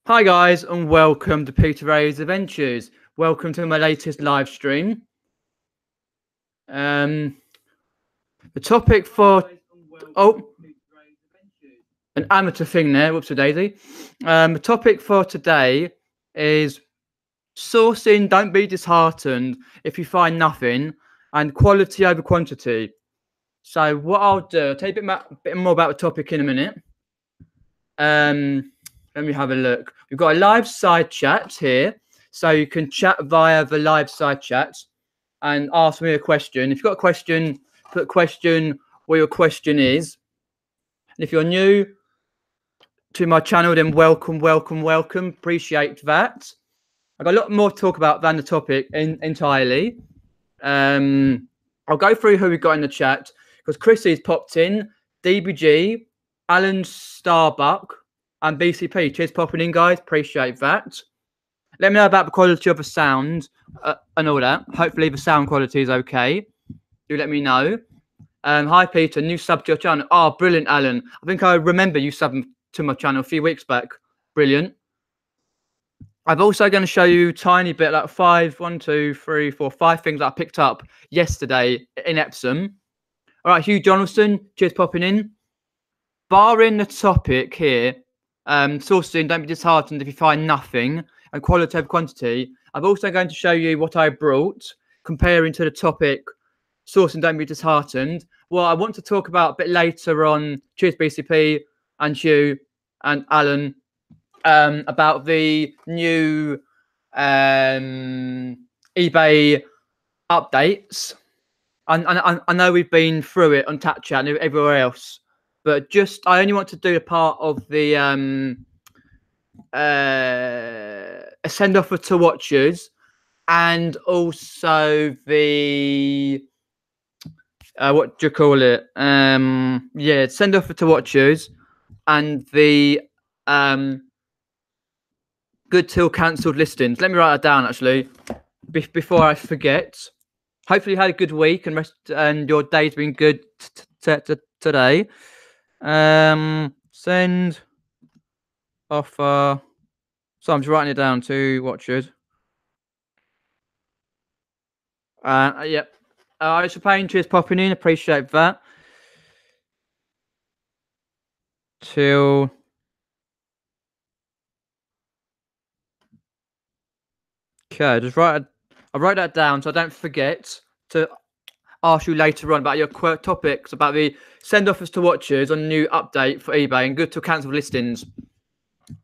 Hi guys and welcome to Peter Ray's Adventures. Welcome to my latest live stream. The topic for an amateur thing there, whoops a daisy. The topic for today is sourcing, don't be disheartened if you find nothing, and quality over quantity. So what I'll do, I'll tell you a bit more about the topic in a minute. Let me have a look. We've got a live side chat here, so you can chat via the live side chat and ask me a question. If you've got a question, put question where your question is. And if you're new to my channel, then welcome. Appreciate that. I've got a lot more to talk about than the topic entirely. I'll go through who we got in the chat because Chrissy's popped in, DBG, Alan Starbuck, and BCP. Cheers popping in, guys. Appreciate that. Let me know about the quality of the sound and all that. Hopefully the sound quality is okay. Do let me know. Hi, Peter. New sub to your channel. Oh, brilliant, Alan. I think I remember you subbing to my channel a few weeks back. Brilliant. I'm also going to show you a tiny bit, like 5 things that I picked up yesterday in Epsom. All right, Hugh Jonathan. Cheers popping in. Barring the topic here, sourcing, don't be disheartened if you find nothing, and quality over quantity. I'm also going to show you what I brought, comparing to the topic, sourcing, don't be disheartened. Well, I want to talk about a bit later on, cheers BCP and Hugh and Alan, about the new eBay updates. I know we've been through it on Tap Chat and everywhere else. But I only want to do a part of the a send offer to watchers, and also the what do you call it? Yeah, send offer to watchers, and the good till cancelled listings. Let me write that down actually before I forget. Hopefully you had a good week and your day's been good today. Send offer. So I'm just writing it down to watchers. Yep. Alex Payne, cheers popping in. Appreciate that. Till okay, I wrote that down so I don't forget to ask you later on about your topics about the send offers to watchers on a new update for eBay and good to cancel listings.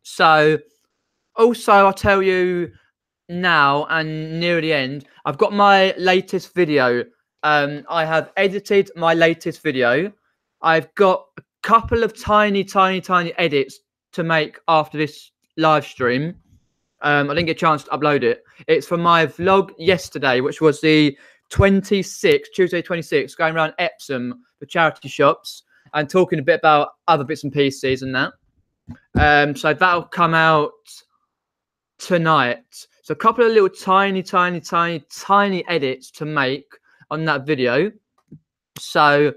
So also I'll tell you now and near the end, I've got my latest video. I have edited my latest video. I've got a couple of tiny edits to make after this live stream. I didn't get a chance to upload it. It's from my vlog yesterday, which was the 26th, Tuesday 26th, going around Epsom, the charity shops, and talking a bit about other bits and pieces and that. So that'll come out tonight. So a couple of little tiny edits to make on that video. So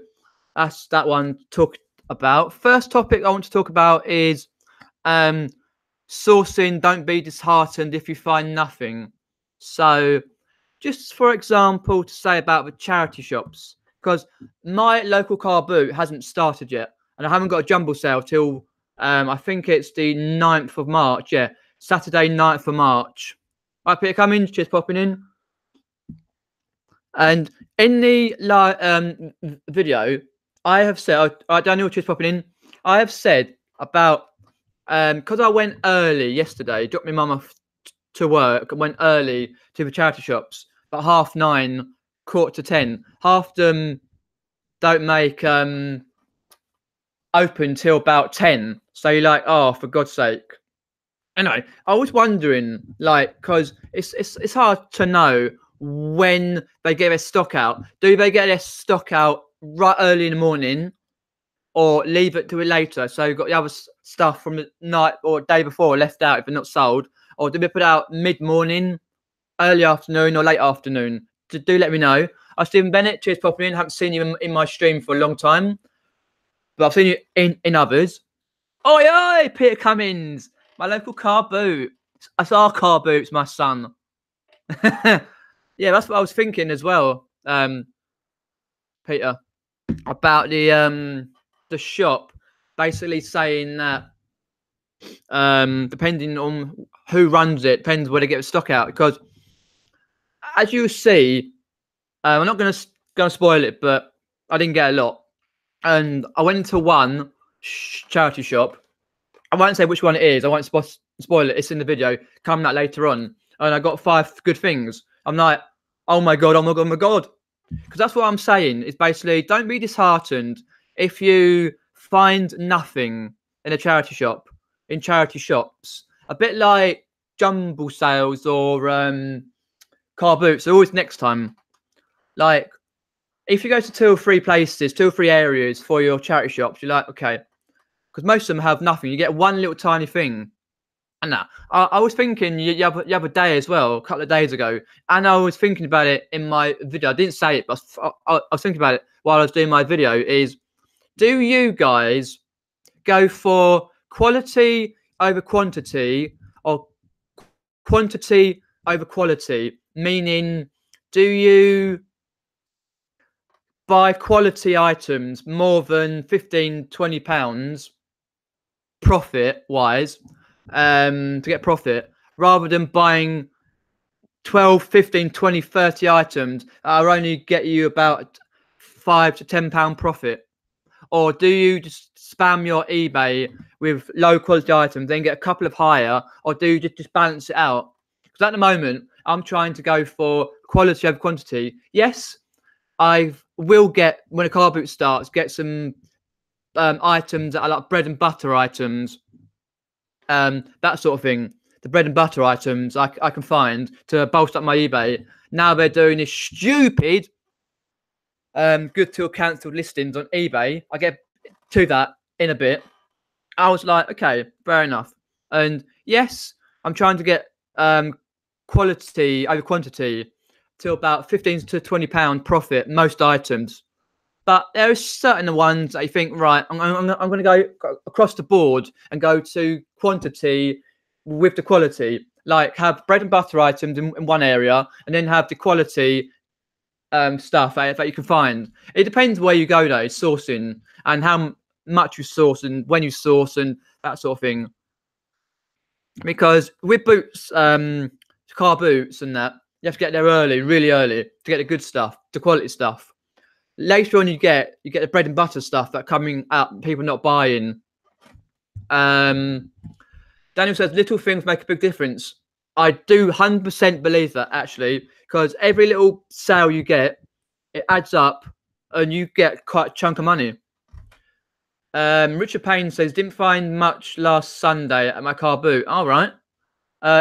that's that one talked about. First topic I want to talk about is sourcing, don't be disheartened if you find nothing. So just for example, to say about the charity shops, because my local car boot hasn't started yet, and I haven't got a jumble sale till I think it's the 9th of March. Yeah, Saturday 9th of March. Right, Peter, come in, just popping in. And in the video, I have said, Daniel, just popping in. I have said about because I went early yesterday, dropped my mum off to work, and went early to the charity shops, about 9:30, 9:45. Half them don't make open till about 10. So you're like, oh, for God's sake. Anyway, I was wondering, like, because it's hard to know when they get their stock out. Do they get their stock out right early in the morning, or leave it to it later? So you've got the other stuff from the night or day before left out if they're not sold, or do they put out mid-morning, early afternoon, or late afternoon? Do let me know. I'm Stephen Bennett. Cheers, popping in. Haven't seen you in my stream for a long time, but I've seen you in others. Oi, Peter Cummins. My local car boot. That's our car boots, my son. Yeah, that's what I was thinking as well, Peter, about the shop, basically saying that depending on who runs it, depends where they get the stock out. Because as you see, I'm not gonna spoil it, but I didn't get a lot, and I went into one charity shop. I won't say which one it is. I won't spoil it. It's in the video coming out later on, and I got 5 good things. I'm like, oh my god, oh my god, oh my god. Because that's what I'm saying. Is basically don't be disheartened if you find nothing in a charity shop, in charity shops. A bit like jumble sales or car boots. They're always next time. Like if you go to 2 or 3 places, 2 or 3 areas for your charity shops, you're like, okay, because most of them have nothing. You get one little tiny thing. And that I was thinking the other day as well, a couple of days ago, and I was thinking about it in my video. I didn't say it, but I was thinking about it while I was doing my video. Is do you guys go for quality over quantity or quantity over quality? Meaning, do you buy quality items more than 15, 20 pounds profit wise to get profit rather than buying 12, 15, 20, 30 items that are only get you about £5 to £10 profit? Or do you just spam your eBay with low quality items, then get a couple of higher, or do you just balance it out? Because at the moment, I'm trying to go for quality over quantity. Yes, I will get, when a car boot starts, get some items that are like bread and butter items, that sort of thing. The bread and butter items I can find to bolster up my eBay. Now they're doing this stupid good till cancelled listings on eBay. I get to that in a bit. I was like, okay, fair enough. And yes, I'm trying to get quality over quantity to about 15 to £20 profit most items. But there are certain ones that you think, right, I'm going to go across the board and go to quantity with the quality. Like have bread and butter items in one area and then have the quality stuff that you can find. It depends where you go, though, sourcing and how much you source and when you source and that sort of thing. Because with boots, car boots and that, you have to get there early, really early, to get the good stuff, the quality stuff. Later on, you get the bread and butter stuff that coming up, people not buying. Daniel says little things make a big difference. I do 100% believe that, actually, because every little sale you get, it adds up, and you get quite a chunk of money. Richard Payne says didn't find much last Sunday at my car boot. All right,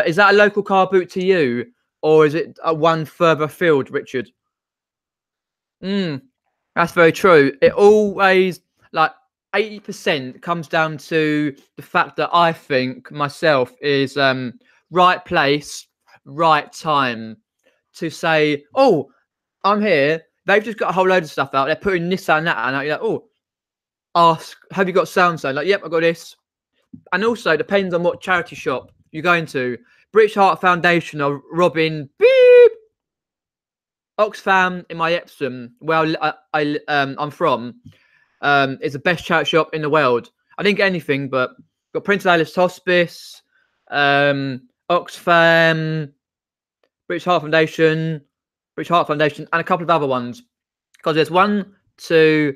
is that a local car boot to you, or is it one further afield, Richard? That's very true. It always, like 80% comes down to the fact that I think myself is right place, right time to say, oh, I'm here. They've just got a whole load of stuff out. They're putting this and that, and you're like, oh, ask, have you got sound? Like, yep, I got this. And also, it depends on what charity shop you're going to. British Heart Foundation are robbing beep Oxfam in my Epsom, where I'm from, is the best charity shop in the world. I didn't get anything, but got Princess Alice Hospice, Oxfam, British Heart Foundation, and a couple of other ones. Because there's 1, 2,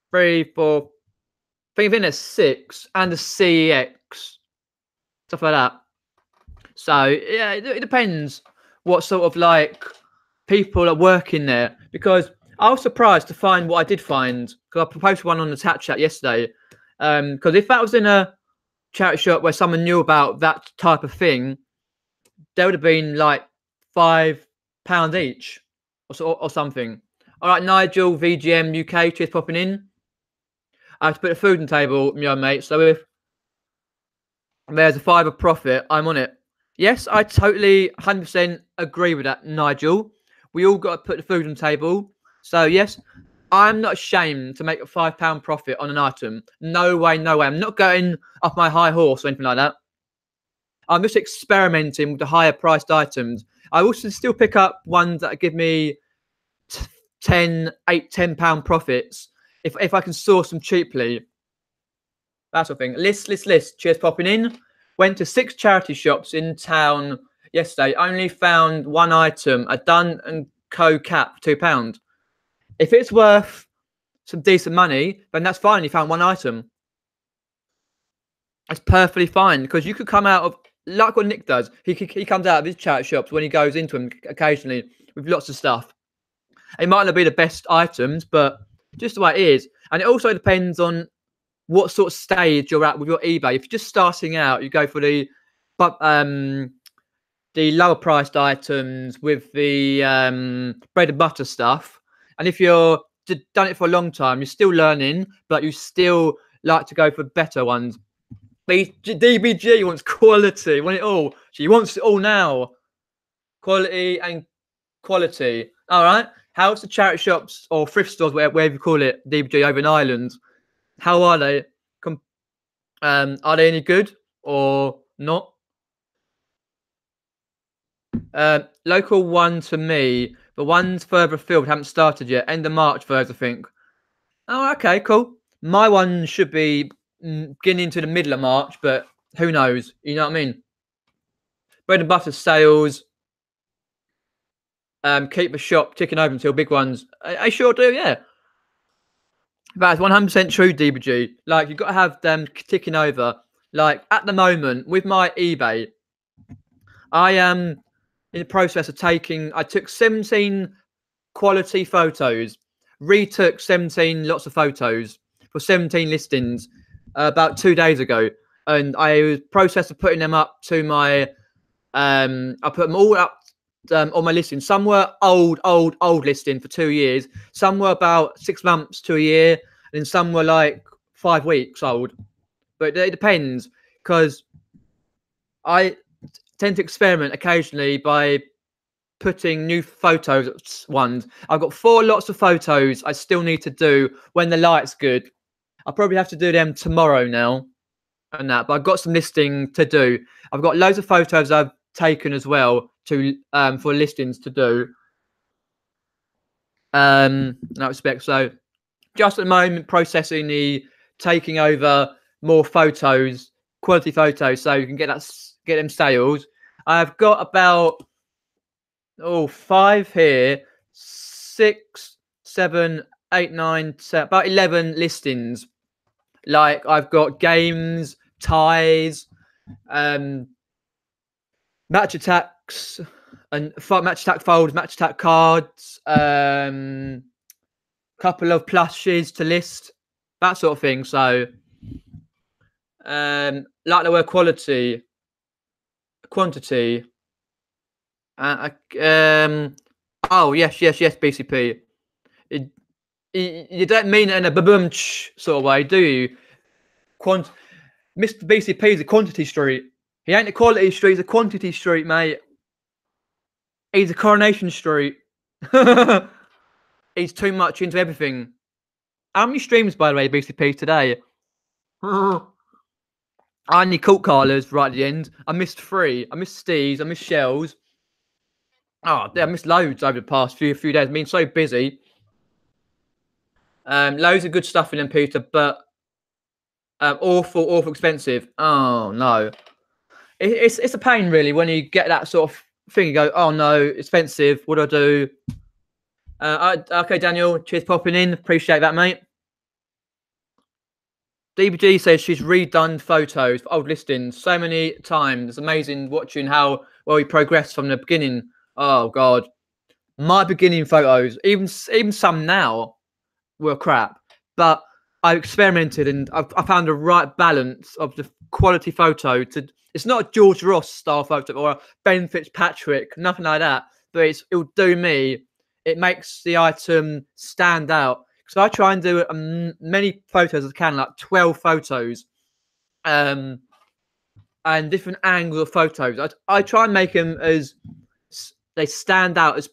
3, 4. I think there's 6, and the CEX, stuff like that. So yeah, it depends what sort of like people are working there, because I was surprised to find what I did find, because I posted one on the chat yesterday. Because if that was in a charity shop where someone knew about that type of thing, there would have been like £5 each or something. All right, Nigel, VGM UK, cheers popping in. I have to put the food on the table, mate. So if there's a £5 profit, I'm on it. Yes, I totally 100% agree with that, Nigel. We all got to put the food on the table. So yes, I'm not ashamed to make a £5 profit on an item. No way, no way. I'm not going off my high horse or anything like that. I'm just experimenting with the higher priced items. I also still pick up ones that give me 10 pound profits if I can source them cheaply. That sort of thing. List. Cheers, popping in. Went to 6 charity shops in town yesterday. Only found one item, a Dun and Co cap, £2. If it's worth some decent money, then that's fine. You found one item. That's perfectly fine, because you could come out of, like what Nick does. He comes out of his charity shops when he goes into them occasionally with lots of stuff. It might not be the best items, but just the way it is. And it also depends on what sort of stage you're at with your eBay. If you're just starting out, you go for the lower priced items with the bread and butter stuff. And if you're done it for a long time, you're still learning, but you still like to go for better ones. DBG wants quality, want it all. She wants it all now. Quality and quality. All right. How's the charity shops or thrift stores, wherever you call it, DBG over in Ireland? How are they? Are they any good or not? Local one to me. The ones further afield haven't started yet. End of March first, I think. Oh, okay, cool. My one should be getting into the middle of March, but who knows? You know what I mean? Bread and butter sales. Keep the shop ticking over until big ones. I sure do, yeah. That's 100% true, DBG. Like, you've got to have them ticking over. Like, at the moment, with my eBay, I am in the process of I took 17 quality photos, retook 17 lots of photos for 17 listings about 2 days ago. And I was process of putting them up to my, I put them all up on my listing. Some were old listing for 2 years. Some were about 6 months to a year. And some were like 5 weeks old. But it depends, because I tend to experiment occasionally by putting new photos ones. I've got 4 lots of photos I still need to do when the light's good. I'll probably have to do them tomorrow now and that, but I've got some listing to do. I've got loads of photos I've taken as well to for listings to do. In that respect. So just at the moment, processing taking over more photos, quality photos, so you can get them sales. I've got about 5 here, 6, 7, 8, 9, 10, about 11 listings. Like, I've got games, ties, match attacks, and match attack folds, match attack cards, couple of plushes to list, that sort of thing. So, like the word quality, quantity. Oh yes, BCP. You don't mean it in a baboom sort of way, do you? Mr. BCP is a quantity street. He ain't a quality street, he's a quantity street, mate. He's a coronation street. He's too much into everything. How many streams, by the way, BCP today? I only caught Carla's right at the end. I missed 3. I missed Steve's. I missed Shell's. Oh, I missed loads over the past few days. I've been so busy. Loads of good stuff in them, Peter, but awful expensive. Oh no, it's a pain really when you get that sort of thing. You go, oh no, expensive. What do I do? Okay, Daniel, cheers popping in. Appreciate that, mate. DBG says she's redone photos for old listings so many times. It's amazing watching how well you progress from the beginning. Oh God, my beginning photos, even some now, were crap. But I experimented and I found the right balance of the quality photo. It's not a George Ross style photo or a Ben Fitzpatrick, nothing like that. But it'll do me. It makes the item stand out. So I try and do many photos as I can, like 12 photos, and different angles of photos. I try and make them as they stand out as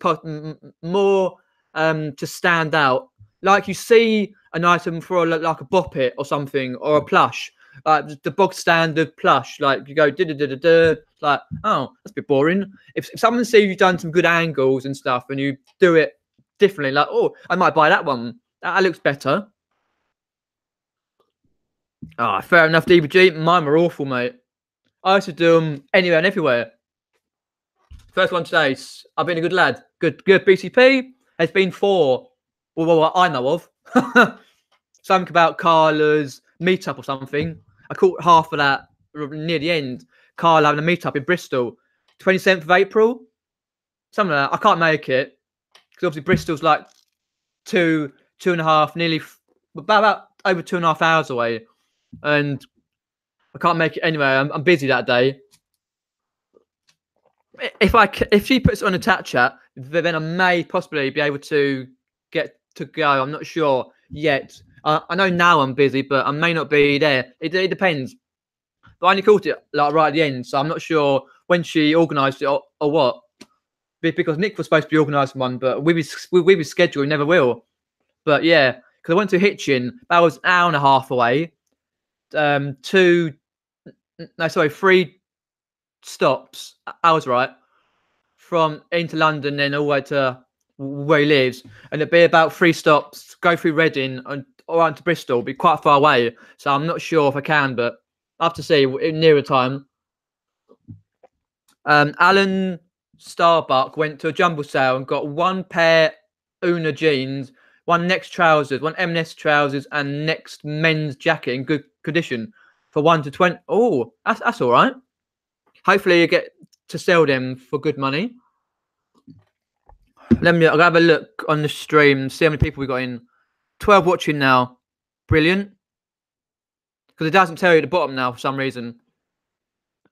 more to stand out. Like you see an item for like a bop it or something or a plush, like the bog standard plush. Like you go da da da da da. Like, oh, that's a bit boring. If someone sees you've done some good angles and stuff, and you do it differently, like, oh, I might buy that one. That looks better. Ah, fair enough, DBG. Mine were awful, mate. I used to do them anywhere and everywhere. First one today. I've been a good lad. Good BCP. Has been 4. Well, what I know of. Something about Carla's meetup or something. I caught half of that near the end. Carla having a meetup in Bristol. 27th of April. Something like that. I can't make it. Because obviously Bristol's like 2.5, nearly about over 2.5 hours away. And I can't make it anyway. I'm busy that day. If she puts it on a chat, then I may possibly be able to get to go. I'm not sure yet. I know now I'm busy, but I may not be there. It depends. But I only caught it like right at the end, so I'm not sure when she organised it or what. Because Nick was supposed to be organising one, but with his schedule, he never will. But yeah, because I went to Hitchin, that was an hour and a half away. 3 stops. I was right. From into London, then all the way to where he lives, and it'd be about 3 stops. Go through Reading and around to Bristol. It'd be quite far away, so I'm not sure if I can, but I have to see in nearer time. Alan Starbuck went to a jumble sale and got 1 pair Una jeans, 1 Next trousers, 1 M&S trousers, and Next men's jacket in good condition for 1 to 20. Oh, that's all right. Hopefully you get to sell them for good money. I'll have a look on the stream, see how many people we got in. 12 watching now. Brilliant. Because it doesn't tell you at the bottom now for some reason.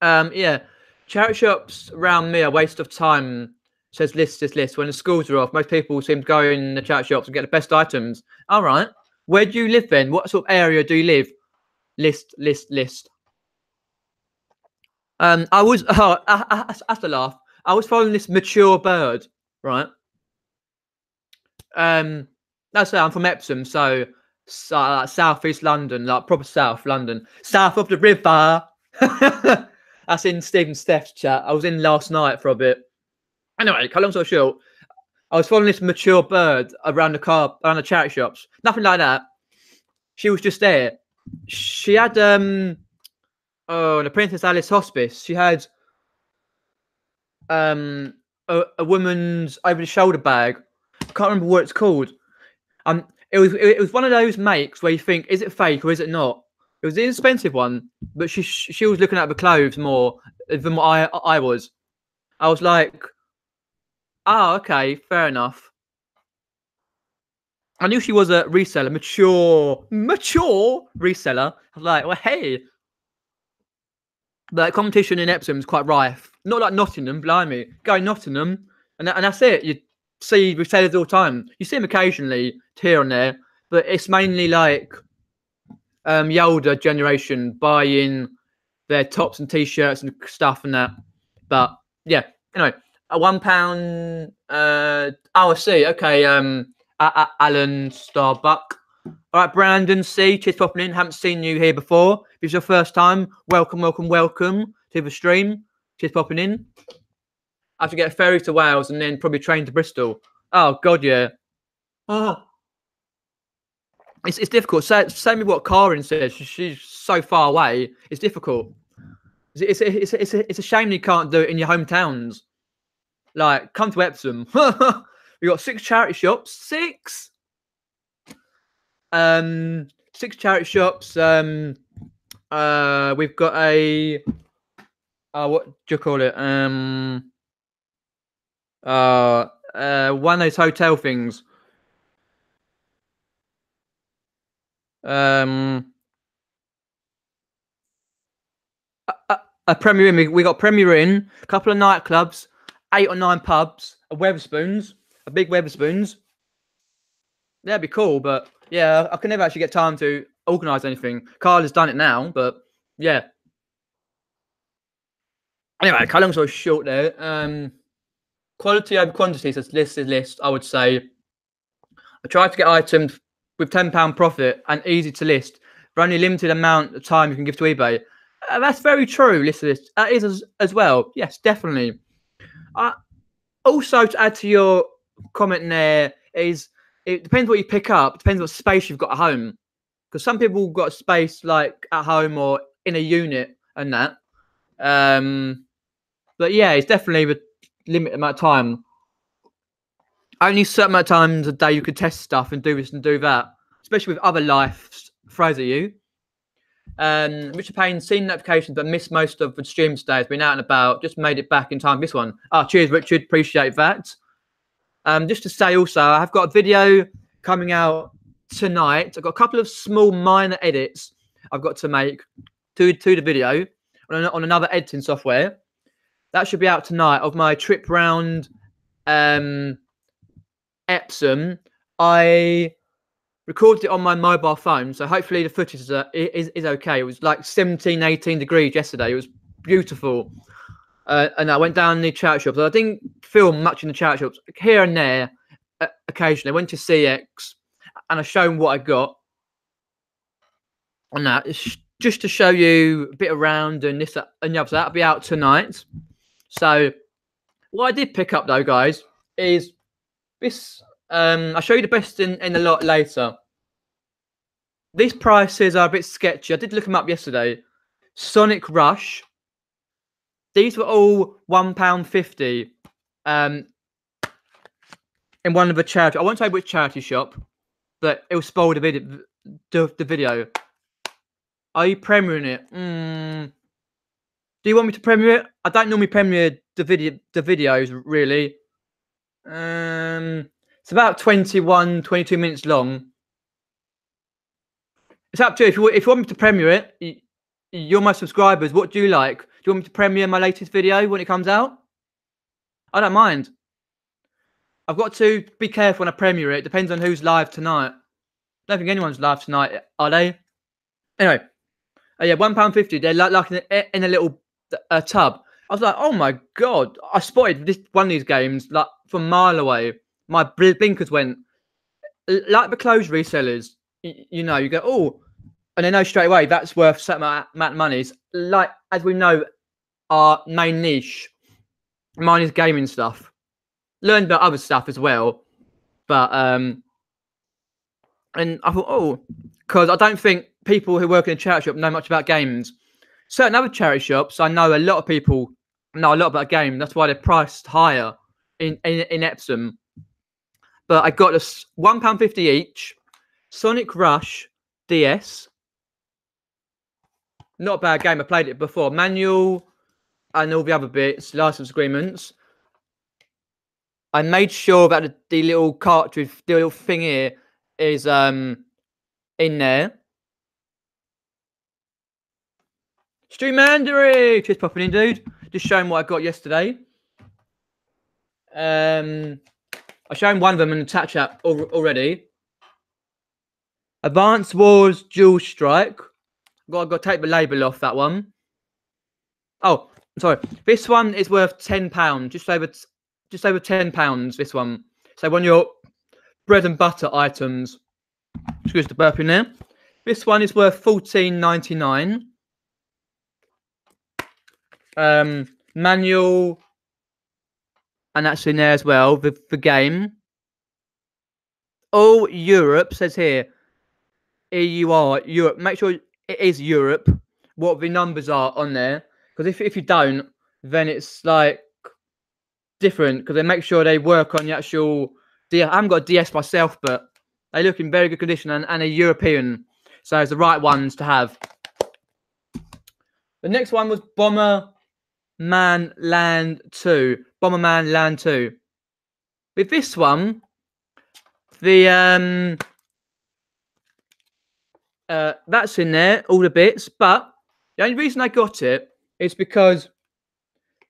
Yeah. Charity shops around me are a waste of time. Says list. When the schools are off, most people seem to go in the charity shops and get the best items. All right. Where do you live then? What sort of area do you live? List. I was that's a laugh. I was following this mature bird, right? That's I'm from Epsom, so southeast London, like proper South London, south of the river. That's in Stephen Steph's chat. I was in last night for a bit. Anyway, cut long story short, I was following this mature bird around the charity shops. Nothing like that. She was just there. She had the Princess Alice Hospice. She had a woman's over the shoulder bag. I can't remember what it's called. It was one of those makes where you think, is it fake or is it not? It was an expensive one, but she was looking at the clothes more than what I was. I was like, oh, okay, fair enough. I knew she was a reseller, mature reseller. I was like, well, hey. The competition in Epsom is quite rife. Not like Nottingham, blimey. Go Nottingham, and that's it. You see resellers all the time. You see them occasionally here and there, but it's mainly like the older generation buying their tops and t-shirts and stuff and that. But yeah, anyway, a £1. I see. Okay, Alan Starbuck. All right, Brandon C. Cheers for popping in. Haven't seen you here before. If it's your first time, welcome to the stream. Cheers for popping in. I have to get a ferry to Wales and then probably train to Bristol. Oh God, yeah. Oh, it's difficult. Same with what Karin says. She's so far away. It's difficult. It's a shame you can't do it in your hometowns. Like, come to Epsom. We got 6 charity shops. 6. 6 charity shops. We've got a what do you call it? One of those hotel things. A Premier Inn. We got Premier Inn, a couple of nightclubs, 8 or 9 pubs, a Wetherspoons, a big Wetherspoons. That'd be cool, but yeah, I can never actually get time to organise anything. Carl has done it now, but yeah. Anyway, cut long story short there. Quality over quantity, says list, I would say. I tried to get items with £10 profit and easy to list. for only a limited amount of time you can give to eBay. That's very true, listeners. That is as well. Yes, definitely. Also, to add to your comment there, is it depends what you pick up. Depends what space you've got at home. Because some people got space like at home or in a unit and that. But yeah, it's definitely the limited amount of time. Only certain amount of times a day you could test stuff and do this and do that, especially with other life throws at you. Richard Payne, seen notifications but missed most of the stream today. Has been out and about. Just made it back in time for this one. Cheers, Richard. Appreciate that. Just to say also, I've got a video coming out tonight. I've got a couple of small minor edits I've got to make to the video on another editing software. That should be out tonight of my trip round Epsom. I recorded it on my mobile phone, so hopefully the footage is okay. It was like 17, 18 degrees yesterday. It was beautiful. And I went down the charity shops. I didn't film much in the charity shops. Here and there, occasionally. I went to CX, and I showed what I got. And that is just to show you a bit around and this and the other. So that'll be out tonight. So what I did pick up, though, guys, is this. I'll show you the best in a lot later. These prices are a bit sketchy. I did look them up yesterday. Sonic Rush. These were all £1.50 in one of the charity. I won't say which charity shop, but it will spoil the video. Are you premiering it? Do you want me to premiere it? I don't normally premiere the videos really. It's about 21, 22 minutes long. It's up to you. If you want me to premiere it, you're my subscribers. What do you like? Do you want me to premiere my latest video when it comes out? I don't mind. I've got to be careful when I premiere it. It depends on who's live tonight. I don't think anyone's live tonight, are they? Anyway, yeah, £1.50. They're like in a little tub. I was like, oh my god! I spotted one of these games like from a mile away. My blinkers went. Like the clothes resellers, you know, you go, oh, and they know straight away that's worth a certain amount of money. It's like, as we know, our main niche, mine is gaming stuff. Learned about other stuff as well, but and I thought, oh, because I don't think people who work in a charity shop know much about games. Certain other charity shops, I know a lot of people know a lot about games. That's why they're priced higher in Epsom. But I got this £1.50 each. Sonic Rush DS. Not a bad game. I played it before. Manual and all the other bits, license agreements. I made sure that the little cartridge, the little thing here, is in there. Streamandery! Just popping in, dude. Just showing what I got yesterday. I showed one of them in the chat already. Advanced Wars Dual Strike. Got to take the label off that one. Oh, sorry. This one is worth £10. Just over £10. This one. So one of your bread and butter items. Excuse the burp in there. This one is worth £14.99. Manual, and that's in there as well. The game. All Europe says here. EUR Europe. Make sure it is Europe. What the numbers are on there, because if you don't, then it's like different. Because they make sure they work on the actual. I haven't got a DS myself, but they look in very good condition and a European, so it's the right ones to have. The next one was Bomberman Land 2. Bomberman Land 2. With this one, the that's in there, all the bits, but the only reason I got it is because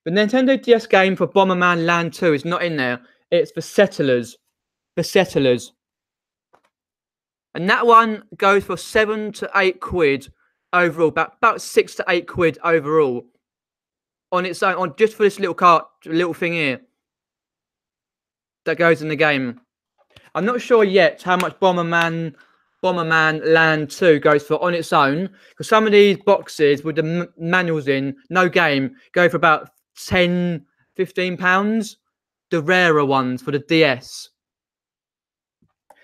the Nintendo DS game for Bomberman Land 2 is not in there. It's for Settlers. The Settlers. And that one goes for £7 to £8 overall, about £6 to £8 overall on its own, on just for this little thing here that goes in the game. I'm not sure yet how much Bomberman Bomberman Land 2 goes for on its own, because some of these boxes with the manuals in, no game, go for about 10, 15 pounds. The rarer ones for the DS,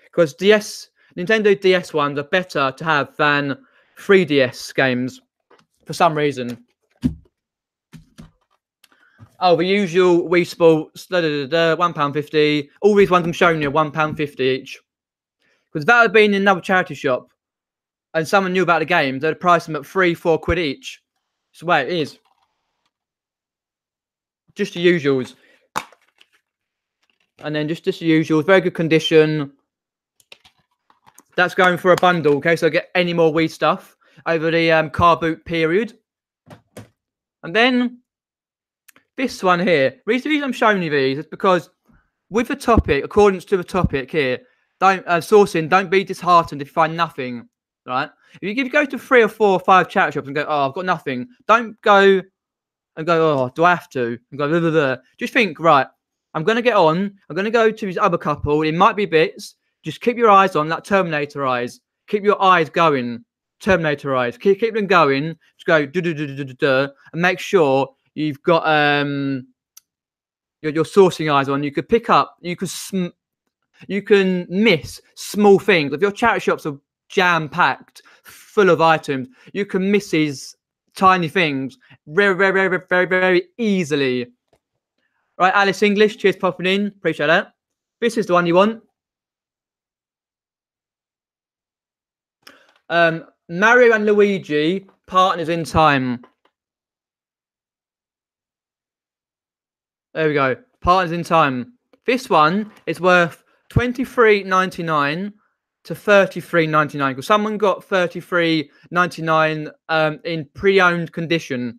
because Nintendo DS ones are better to have than 3DS games for some reason. Oh, the usual Wii Sports, £1.50. All these ones I'm showing you, £1.50 each. Because if that had been in another charity shop and someone knew about the games, they'd price them at £3-4 each. That's the way it is. Just the usuals. And then just the usuals. Very good condition. That's going for a bundle, okay? So I get any more Wii stuff over the car boot period. And then this one here. The reason I'm showing you these is because with the topic, according to the topic here, sourcing, don't be disheartened if you find nothing, right? If you go to 3 or 4 or 5 charity shops and go, oh, I've got nothing, don't go and go, oh, do I have to? And go, blah, blah, blah. Just think, right, I'm going to get on, I'm going to go to this other couple, it might be bits, just keep your eyes on, like Terminator eyes. Keep your eyes going, Terminator eyes. Keep them going, just go, and make sure you've got your sourcing eyes on. You could pick up, you can miss small things. If your charity shops are jam-packed, full of items, you can miss these tiny things very, very, very, very, very easily. Right, Alice English, cheers for popping in. Appreciate that. This is the one you want. Mario and Luigi, Partners in Time. There we go. Partners in Time. This one is worth $23.99 to $33.99 because someone got $33.99 in pre-owned condition.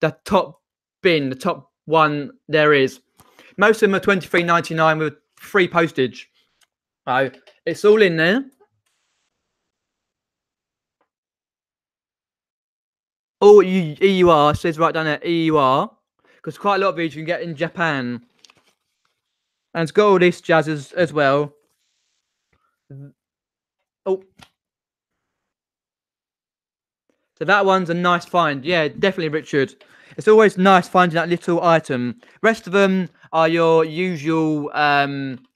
The top bin, the top one there is. Most of them are $23.99 with free postage. So it's all in there. Oh, EUR says right down there, EUR, because quite a lot of these you can get in Japan. And it's got all this jazz as well. Oh. So that one's a nice find. Yeah, definitely, Richard. It's always nice finding that little item. Rest of them are your usual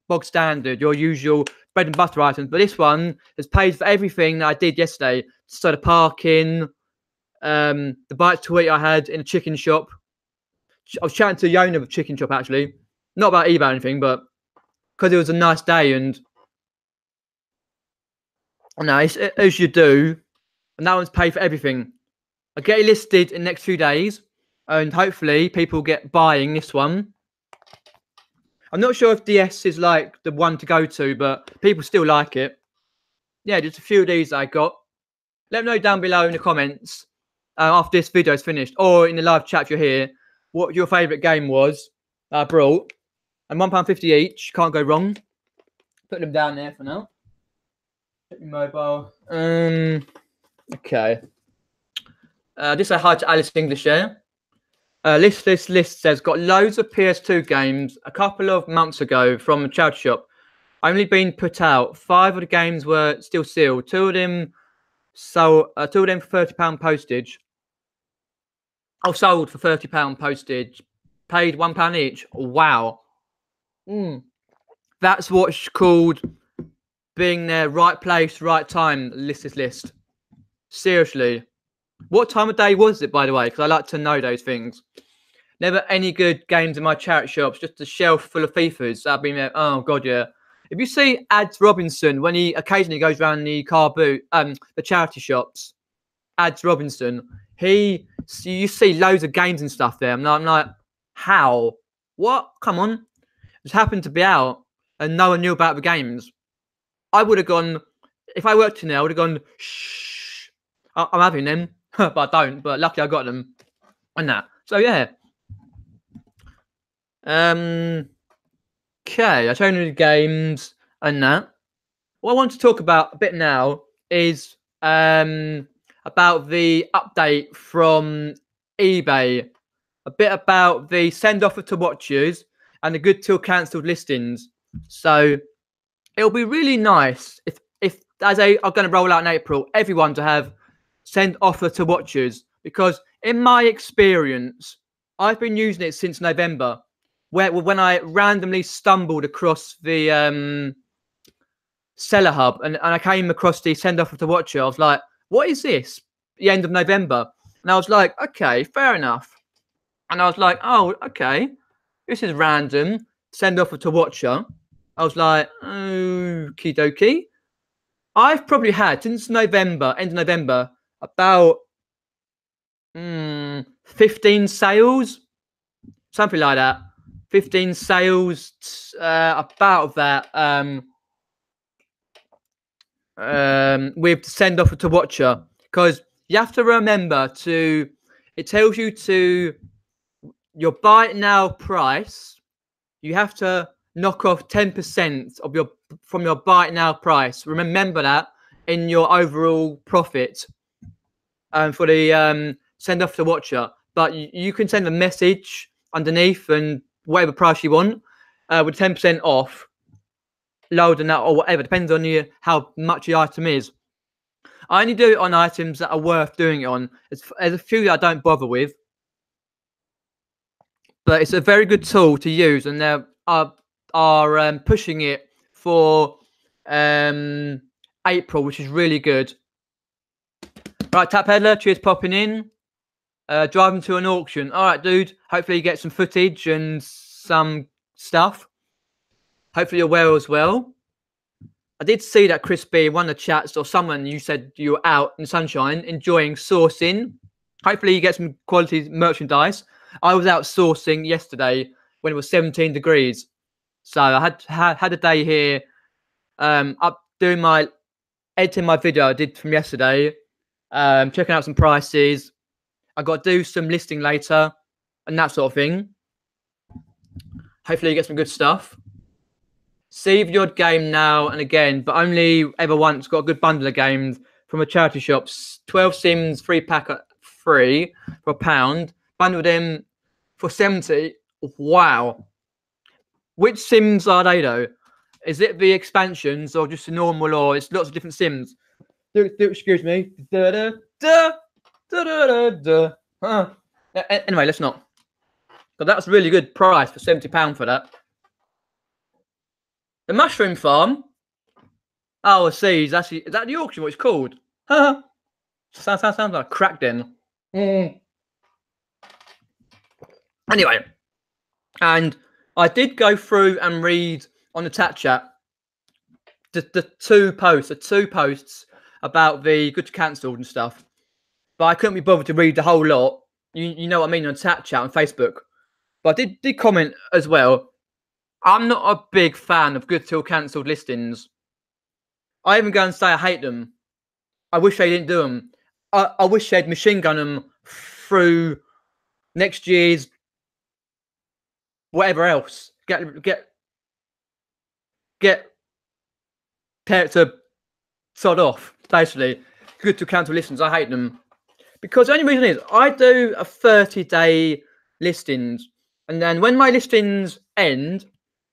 bog standard, your usual bread and butter items. But this one has paid for everything that I did yesterday. So the parking, the bite to eat I had in a chicken shop. I was chatting to the owner of a chicken shop, actually. Not about eBay or anything, but because it was a nice day and nice, as you do. And that one's paid for everything. I'll get it listed in the next few days. And hopefully people get buying this one. I'm not sure if DS is like the one to go to, but people still like it. Yeah, just a few of these I got. Let me know down below in the comments after this video is finished, or in the live chat if you're here, what your favourite game was I brought. And £1.50 each, can't go wrong. Put them down there for now. Check my mobile. Okay. This I hi to Alice English here. List says got loads of PS2 games a couple of months ago from a charity shop. Only been put out. 5 of the games were still sealed. 2 of them sold. 2 of them for £30 postage. Oh, sold for £30 postage. Paid £1 each. Wow. That's what's called being there, right place, right time. List. Seriously. What time of day was it, by the way? Because I like to know those things. Never any good games in my charity shops. Just a shelf full of FIFAs. I've been there. Oh god, yeah. If you see Ads Robinson when he occasionally goes around the car boot, the charity shops, Ads Robinson, you see loads of games and stuff there. I'm like, how? What? Come on. Just happened to be out and no one knew about the games. I would have gone, if I worked in there, I would have gone, shh, I'm having them. But I don't. But luckily I got them. And that. So yeah. Okay, I showed you the games and that. What I want to talk about a bit now is about the update from eBay. A bit about the send offer to watchers and the good till cancelled listings. So it'll be really nice if I'm going to roll out in April, everyone to have send offer to watchers, because in my experience, I've been using it since November, when I randomly stumbled across the Seller Hub and I came across the send offer to watcher. I was like, what is this? The end of November. And I was like, okay, fair enough. And I was like, oh, okay, this is random. Send offer to watcher. I was like, okie dokie. I've probably had since November, end of November, about 15 sales, something like that. 15 sales, about that. With send offer to watcher, because you have to remember it tells you to your buy it now price. You have to knock off 10% from your buy it now price. Remember that in your overall profit for the send off to watcher. But you can send a message underneath and whatever price you want with 10% off, lower than that or whatever, depends on how much the item is. I only do it on items that are worth doing it on. There's a few that I don't bother with, but it's a very good tool to use, and they are pushing it for April, which is really good. Right, Tap Peddler, cheers popping in. Driving to an auction. All right, dude. Hopefully you get some footage and some stuff. Hopefully you're well as well. I did see that Chris B, one of the chats, or someone, you said you were out in the sunshine enjoying sourcing. Hopefully you get some quality merchandise. I was out sourcing yesterday when it was 17 degrees. So I had a day here up doing editing my video I did from yesterday, checking out some prices. I got to do some listing later and that sort of thing. Hopefully you get some good stuff. Save your game now and again, but only ever once. Got a good bundle of games from a charity shop. 12 Sims 3-pack free for £1. Bundled them for 70. Wow. Which Sims are they though? Is it the expansions or just the normal, or it's lots of different Sims? Excuse me. Anyway, let's not. But that's a really good price for £70 for that. The mushroom farm. Oh, I see. Is that the auction? What it's called? Sounds like a crack den. Anyway, and I did go through and read on the chat the two posts about the good to cancelled and stuff, but I couldn't be bothered to read the whole lot. You know what I mean, on chat on Facebook. But I did comment as well. I'm not a big fan of good till cancelled listings. I even go and say I hate them. I wish they didn't do them. I wish they'd machine gun them through next year's whatever else. Get to sod off, basically. Good to cancel listings. I hate them. Because the only reason is I do a 30-day listings, and then when my listings end,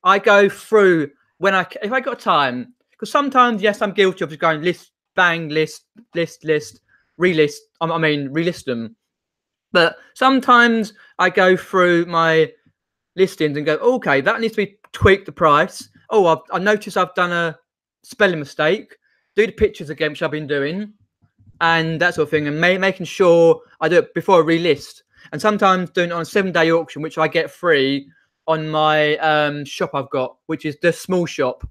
I go through if I got time, because sometimes, yes, I'm guilty of just going list, bang, list, relist. Relist them. But sometimes I go through my listings and go, okay, that needs to be tweaked the price. Oh, I noticed I've done a spelling mistake. Do the pictures again, which I've been doing, and that sort of thing, and making sure I do it before I relist. And sometimes doing it on a 7-day auction, which I get free on my shop I've got, which is the small shop.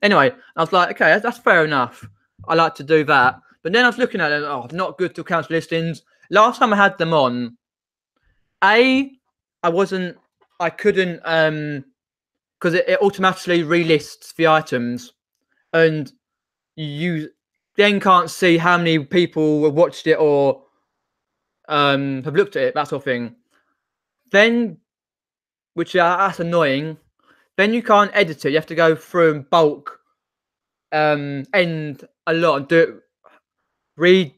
Anyway, I was like, okay, that's fair enough. I like to do that. But then I was looking at it, not good to cancel listings. Last time I had them on, I couldn't, because it automatically relists the items, and you then can't see how many people have watched it or have looked at it, that sort of thing. Then, that's annoying. Then you can't edit it. You have to go through and bulk, end a lot and do it.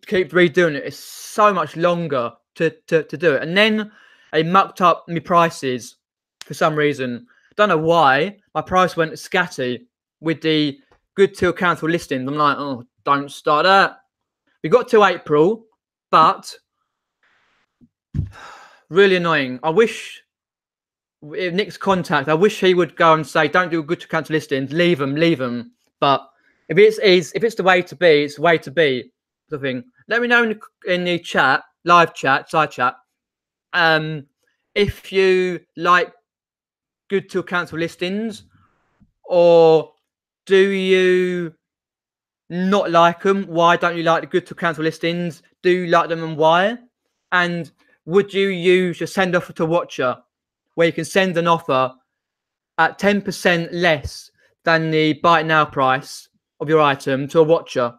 Keep redoing it. It's so much longer to do it. And then they mucked up my prices for some reason. Don't know why. My price went scatty with the good till cancel listings. I'm like, oh, don't start that. We got till April, but really annoying. I wish if Nick's contact, I wish he would go and say, don't do good to cancel listings, leave them. But if it's the way to be, it's the way to be. Sort of thing. Let me know in the chat, live chat, side chat, if you like good to cancel listings, or do you not like them? Why don't you like the good to cancel listings? Do you like them and why? And would you use your send offer to watcher, where you can send an offer at 10% less than the buy it now price of your item to a watcher,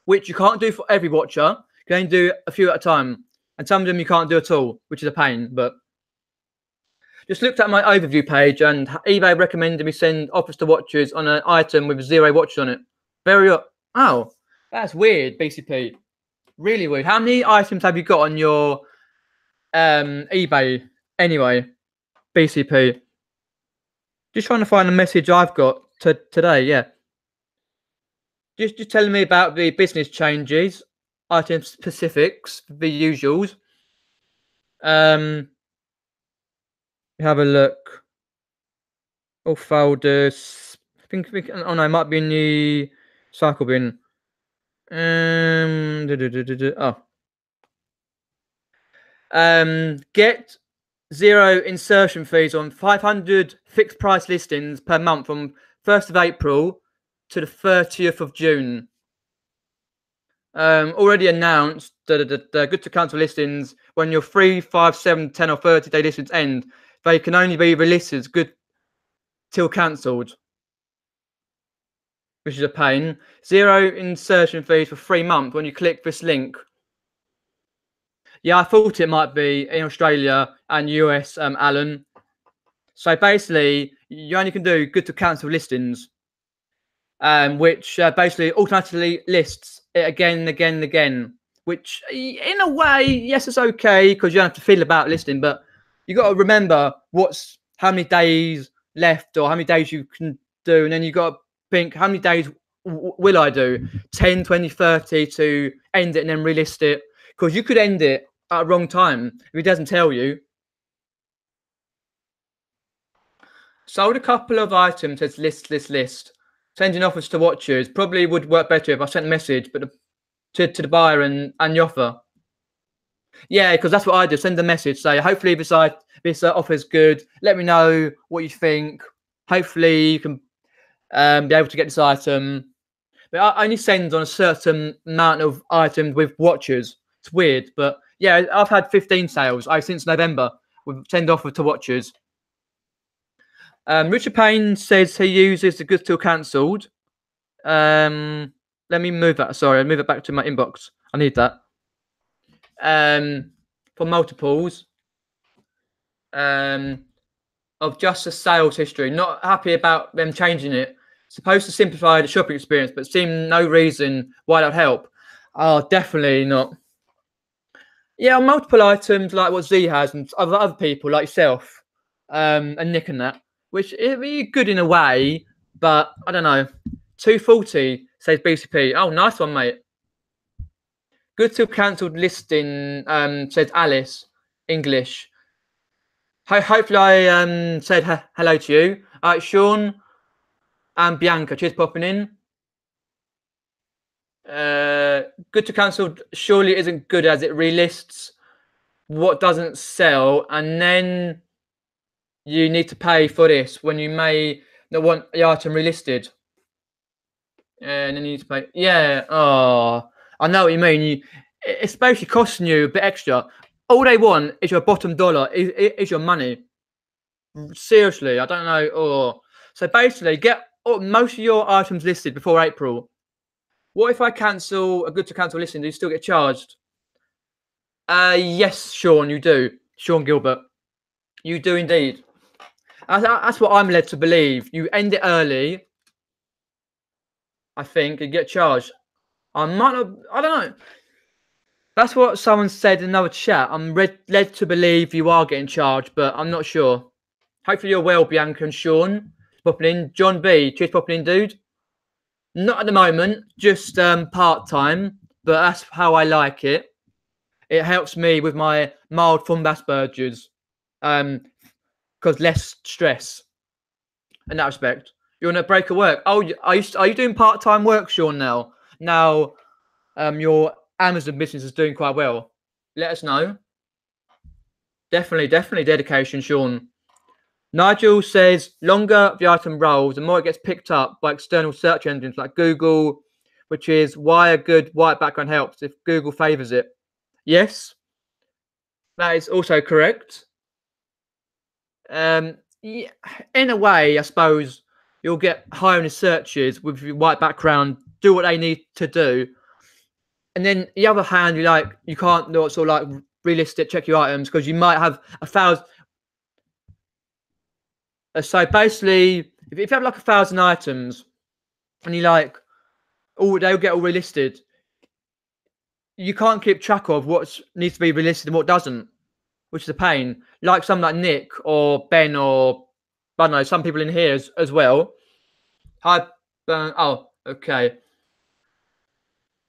which you can't do for every watcher. You can only do a few at a time, and some of them you can't do at all, which is a pain. But just looked at my overview page, and eBay recommended me send offers to watchers on an item with 0 watches on it. Oh, that's weird, BCP. Really weird. How many items have you got on your eBay anyway, BCP? Just trying to find the message I've got today. Yeah. Just telling me about the business changes, item specifics, the usuals. Have a look. All folders. I think oh no, it might be in the cycle bin. Get 0 insertion fees on 500 fixed price listings per month from 1st of April to the 30th of June. Already announced the good to cancel listings when your 3, 5, 7, 10 or 30-day listings end. They can only be released as good till cancelled, which is a pain. 0 insertion fees for 3 months when you click this link. Yeah, I thought it might be in Australia and US, Alan. So basically, you only can do good to cancel listings, which basically automatically lists it again and again and again. Which, in a way, yes, it's okay because you don't have to feel about listing, but you got to remember how many days left or how many days you can do, and then you got to think how many days will I do? 10, 20, 30 to end it and then relist it, because you could end it at a wrong time if it doesn't tell you. Sold a couple of items as list. Sending offers to watchers probably would work better if I sent a message, but to the buyer and the offer. Yeah, because that's what I do. Send a message, say, hopefully this offer is good. Let me know what you think. Hopefully you can be able to get this item. But I only send on a certain amount of items with watchers. It's weird, but yeah, I've had 15 sales since November with send offer to watchers. Richard Payne says he uses the goods till cancelled. Let me move that. Sorry, I'll move it back to my inbox. I need that. For multiples of just the sales history. Not happy about them changing it. Supposed to simplify the shopping experience, but seem no reason why that would help. Oh, definitely not. Yeah, on multiple items like what Z has and other people like yourself, and Nick and that, which it'd be good in a way, but I don't know. 240 says BCP. Oh, nice one, mate. Good till cancelled listing, says Alice, English. Hopefully I said hello to you. Sean and Bianca, cheers popping in. Good to cancelled surely isn't good as it relists what doesn't sell, and then you need to pay for this when you may not want the item relisted. And then you need to pay. Yeah, oh, I know what you mean. It's basically costing you a bit extra. All they want is your bottom dollar, is your money. Seriously, I don't know. Oh, so basically, get most of your items listed before April. What if I cancel a good to cancel listing? Do you still get charged? Yes, Sean, you do. Sean Gilbert, you do indeed. That's what I'm led to believe. You end it early, I think, and get charged. I might not. I don't know. That's what someone said in another chat. I'm led to believe you are getting charged, but I'm not sure. Hopefully you're well, Bianca and Sean. Popping in. John B. Cheers, popping in, dude. Not at the moment, just part-time, but that's how I like it. It helps me with my mild form of Asperger's, because less stress in that respect. You're on a break of work. Oh, are you doing part-time work, Sean? Now, your Amazon business is doing quite well. Let us know. Definitely dedication, Sean. Nigel says longer the item rolls, the more it gets picked up by external search engines like Google, which is why a good white background helps if Google favors it. Yes, that is also correct. Yeah, in a way, I suppose you'll get higher in the searches with your white background, do what they need to do. And then the other hand, you can't do sort of like realistic check your items because you might have 1,000. So basically, if you have like 1,000 items and you like, they'll get all relisted, you can't keep track of what needs to be relisted and what doesn't, which is a pain. Like something like Nick or Ben or I don't know, some people in here as well. Hi, oh, okay.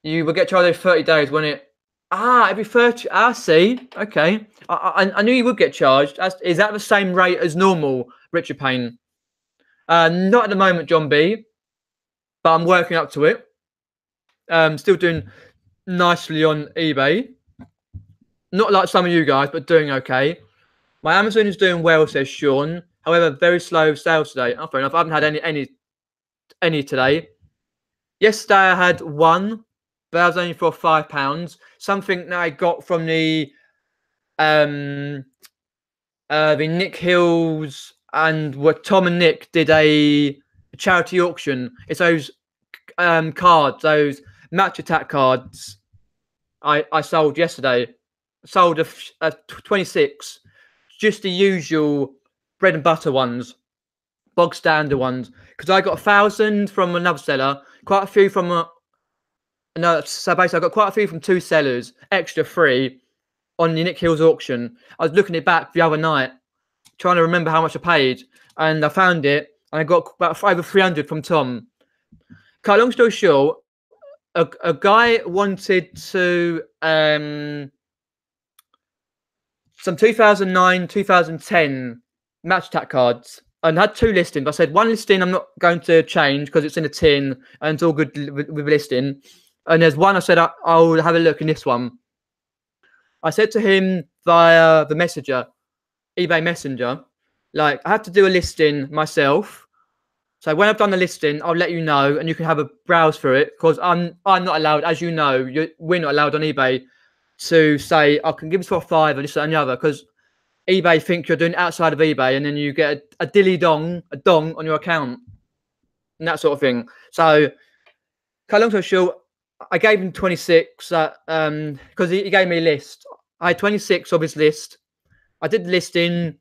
You will get charged every 30 days when it. Every 30. I see. Okay. I knew you would get charged. Is that the same rate as normal, Richard Payne? Not at the moment, John B. But I'm working up to it. Still doing nicely on eBay. Not like some of you guys, but doing okay. My Amazon is doing well, says Sean. However, very slow sales today. Oh, fair enough. I haven't had any today. Yesterday I had one, but that was only for £5. Something that I got from the Nick Hills and what Tom and Nick did a charity auction. It's those cards, those match attack cards I sold yesterday. Sold a 26, just the usual bread and butter ones, bog standard ones. Because I got 1,000 from another seller, quite a few from so basically I got quite a few from two sellers, extra free on the Nick Hills auction. I was looking it back the other night, trying to remember how much I paid, and I found it, and I got about over 300 from Tom. Cut long story short, a guy wanted to some 2009, 2010 match attack cards, and had two listings. I said one listing I'm not going to change because it's in a tin and it's all good with listing. And there's one I said I'll have a look in this one. I said to him via the messenger, eBay Messenger, like I have to do a listing myself. So when I've done the listing, I'll let you know, and you can have a browse through it because I'm not allowed, as you know, we're not allowed on eBay to say I can give this for 5 or this and the other because eBay think you're doing it outside of eBay, and then you get a dong on your account and that sort of thing. So, cut long story short, I gave him 26 because he gave me a list. I had 26 of his list. I did the listing,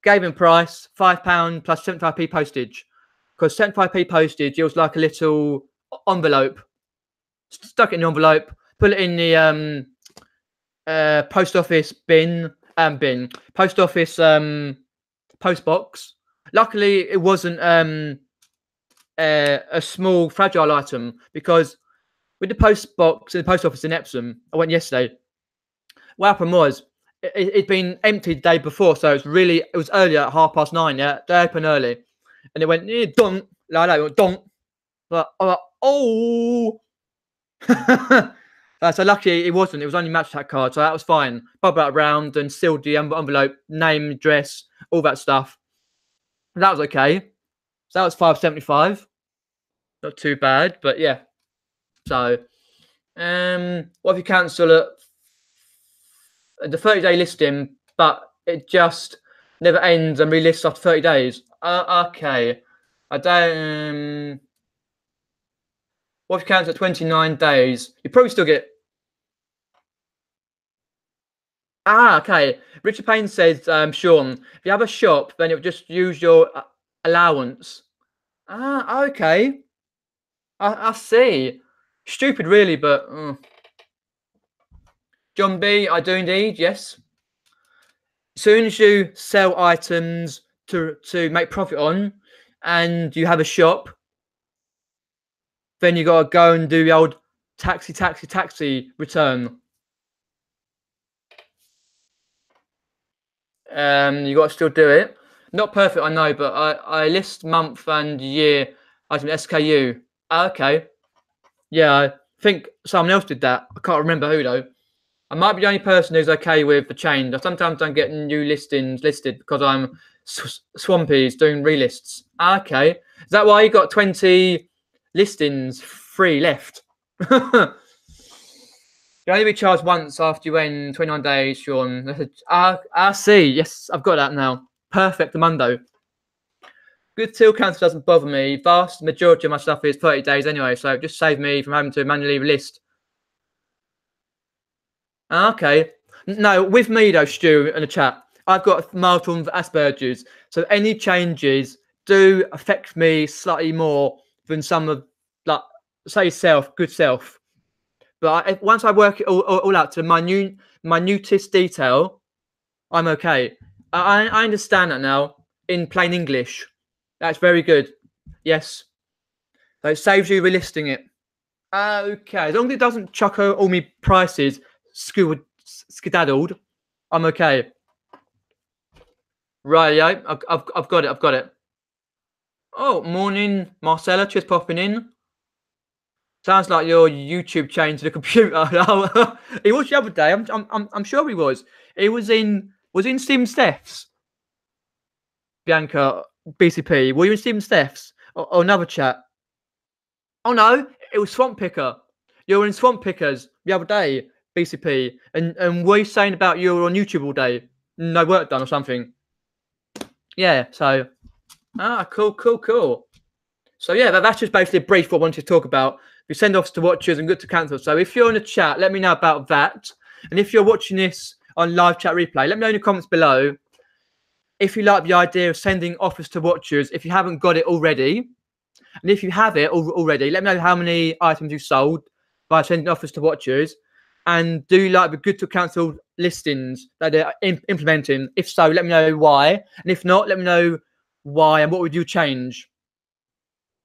gave him price £5 plus 75p postage. Because 75p postage, it was like a little envelope. Stuck it in the envelope, put it in the post office post office post box. Luckily, it wasn't a small fragile item because with the post box in the post office in Epsom, I went yesterday. What happened was it'd been empty the day before, so it was earlier at 9:30. Yeah, they open early, and it went donk like that. It went donk. But I'm like, oh. So luckily it wasn't. It was only match attack card, so that was fine. Bubbled that around and sealed the envelope, name, address, all that stuff. That was okay. So that was £5.75. Not too bad, but yeah. So, what if you cancel it? The 30-day listing, but it just never ends and relists after 30 days. Okay. I don't. What if you cancel at 29 days? You probably still get. Okay. Richard Payne says, Sean, if you have a shop, then you'll just use your allowance. Okay. I see. Stupid, really, but. John B, I do indeed, yes. As soon as you sell items to make profit on, and you have a shop, then you got to go and do the old taxi return. You got to still do it. Not perfect, I know, but I list month and year item SKU. Okay. Yeah, I think someone else did that. I can't remember who though. I might be the only person who's okay with the change. I sometimes don't get new listings listed because I'm swampy's doing relists. Okay. Is that why you got 20 listings free left? You only be charged once after you win 29 days, Sean. I see. Yes, I've got that now. Perfect, Mundo. Good till cancel doesn't bother me. Vast majority of my stuff is 30 days anyway, so it just saved me from having to manually list. Okay. No, with me though, Stu, in the chat, I've got mild Asperger's, so any changes do affect me slightly more than some of, like, say, good self. But once I work it all out to the minutest detail, I'm okay. I understand that now in plain English. That's very good. Yes. So it saves you relisting it. Okay. As long as it doesn't chuck all my prices skedaddled, I'm okay. Right, yeah. I've got it. I've got it. Oh, morning, Marcella. Just popping in. Sounds like your YouTube changed to the computer. He was the other day. I'm sure he was. He was in Steven Steph's. Bianca BCP. Were you in Steven Steph's or another chat? Oh no, it was Swamp Picker. You were in Swamp Pickers the other day, BCP, and were you saying about you were on YouTube all day? No work done or something? Yeah. So cool. So yeah, that's just basically a brief what I wanted to talk about. We send offs to watchers and good to cancel. So if you're in the chat, let me know about that. And if you're watching this on live chat replay, let me know in the comments below if you like the idea of sending offers to watchers if you haven't got it already. And if you have it already, let me know how many items you sold by sending offers to watchers. And do you like the good to cancel listings that they're implementing? If so, let me know why. And if not, let me know why and what would you change.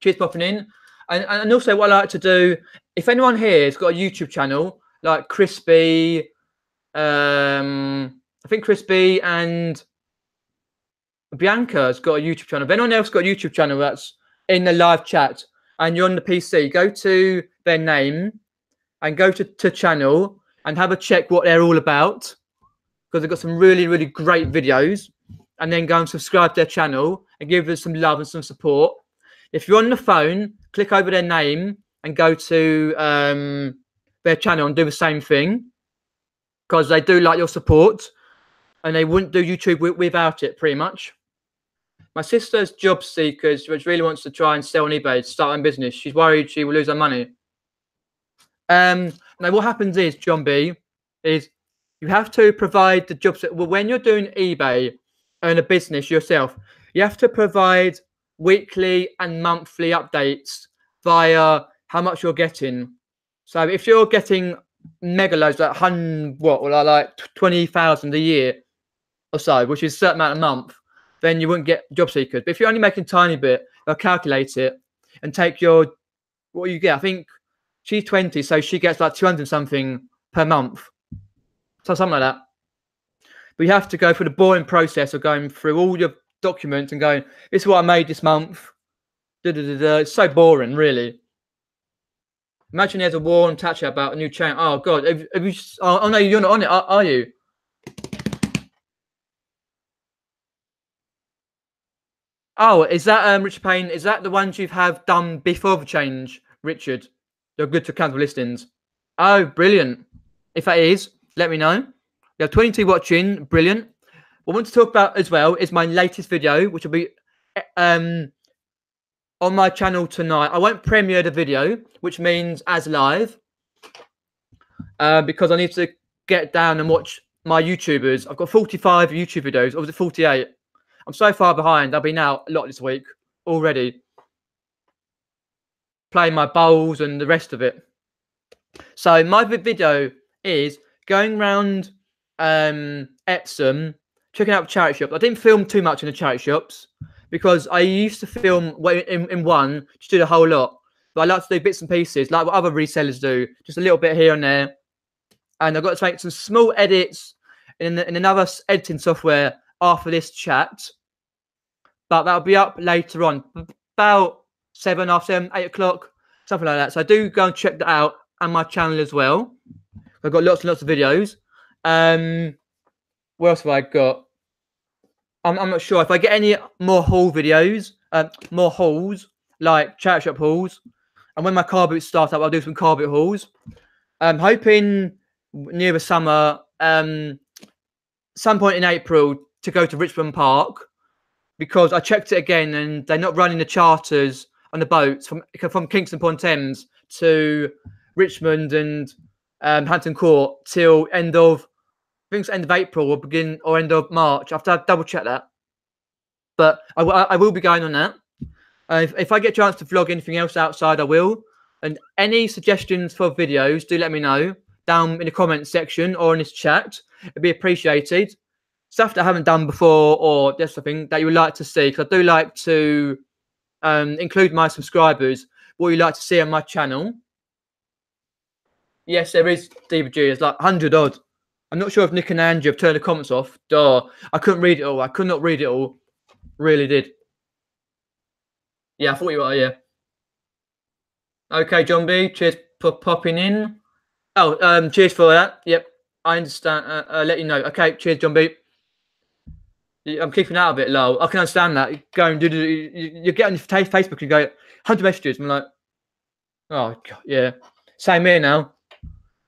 Cheers popping in. And also what I like to do, if anyone here has got a YouTube channel, like Crispy, I think Crispy and Bianca's got a YouTube channel. If anyone else got a YouTube channel that's in the live chat and you're on the PC, go to their name and go to channel and have a check what they're all about, because they've got some really, really great videos. And then go and subscribe to their channel and give us some love and some support. If you're on the phone, click over their name and go to their channel and do the same thing, because they do like your support and they wouldn't do YouTube without it, pretty much. My sister's job seekers, which really wants to try and sell on eBay, start a business. She's worried she will lose her money. Now, what happens is, John B, is you have to provide the jobs. Well, when you're doing eBay and a business yourself, you have to provide weekly and monthly updates via how much you're getting. So if you're getting mega loads, like 20,000 a year or so, which is a certain amount a month, then you wouldn't get job seekers. But if you're only making a tiny bit, they'll calculate it and take what you get. I think she's 20, so she gets like 200 something per month. So something like that. But you have to go through the boring process of going through all your documents and going, this is what I made this month. It's so boring, really. Imagine there's a war on Thatcher about a new channel. Oh God, have you? Oh no, you're not on it, are you? Oh, is that Richard Payne? Is that the ones you have done before the change, Richard? They're good to cancel listings. Oh, brilliant! If that is, let me know. We have 22 watching. Brilliant. What I want to talk about as well is my latest video, which will be on my channel tonight. I won't premiere the video, which means as live, because I need to get down and watch my YouTubers. I've got 45 YouTube videos, or was it 48? I'm so far behind. I've been out a lot this week already, playing my bowls and the rest of it. So my video is going around Epsom, checking out charity shops. I didn't film too much in the charity shops because I used to film in one to do the whole lot. but I like to do bits and pieces like what other resellers do, just a little bit here and there. And I've got to make some small edits in another editing software after this chat, but that'll be up later on, about 7, half 7, 8 o'clock, something like that. So do go and check that out on my channel as well. I've got lots and lots of videos. What else have I got? I'm not sure if I get any more haul videos, more hauls, like charity shop hauls. And when my car boots start up, I'll do some car boot hauls. I'm hoping near the summer, some point in April, to go to Richmond Park, because I checked it again and they're not running the charters on the boats from Kingston upon Thames to Richmond and Hampton Court till end of, I think it's end of April or end of March. I have to double check that. But I will be going on that. If I get a chance to vlog anything else outside, I will. And any suggestions for videos, do let me know down in the comments section or in this chat. It'd be appreciated. Stuff that I haven't done before, or just something that you would like to see, because I do like to include my subscribers what you like to see on my channel. Yes, there is DVD. There's like 100 odd. I'm not sure if Nick and Andrew have turned the comments off. Duh. I couldn't read it all. I could not read it all. Really did. Yeah, I thought you were, yeah. Okay, John B. Cheers for popping in. Oh, cheers for that. Yep, I understand. Let you know. Okay, cheers, John B. I'm keeping out of it, lol. I can understand that. You get on your Facebook and go 100 messages. I'm like, oh God, yeah. Same here now.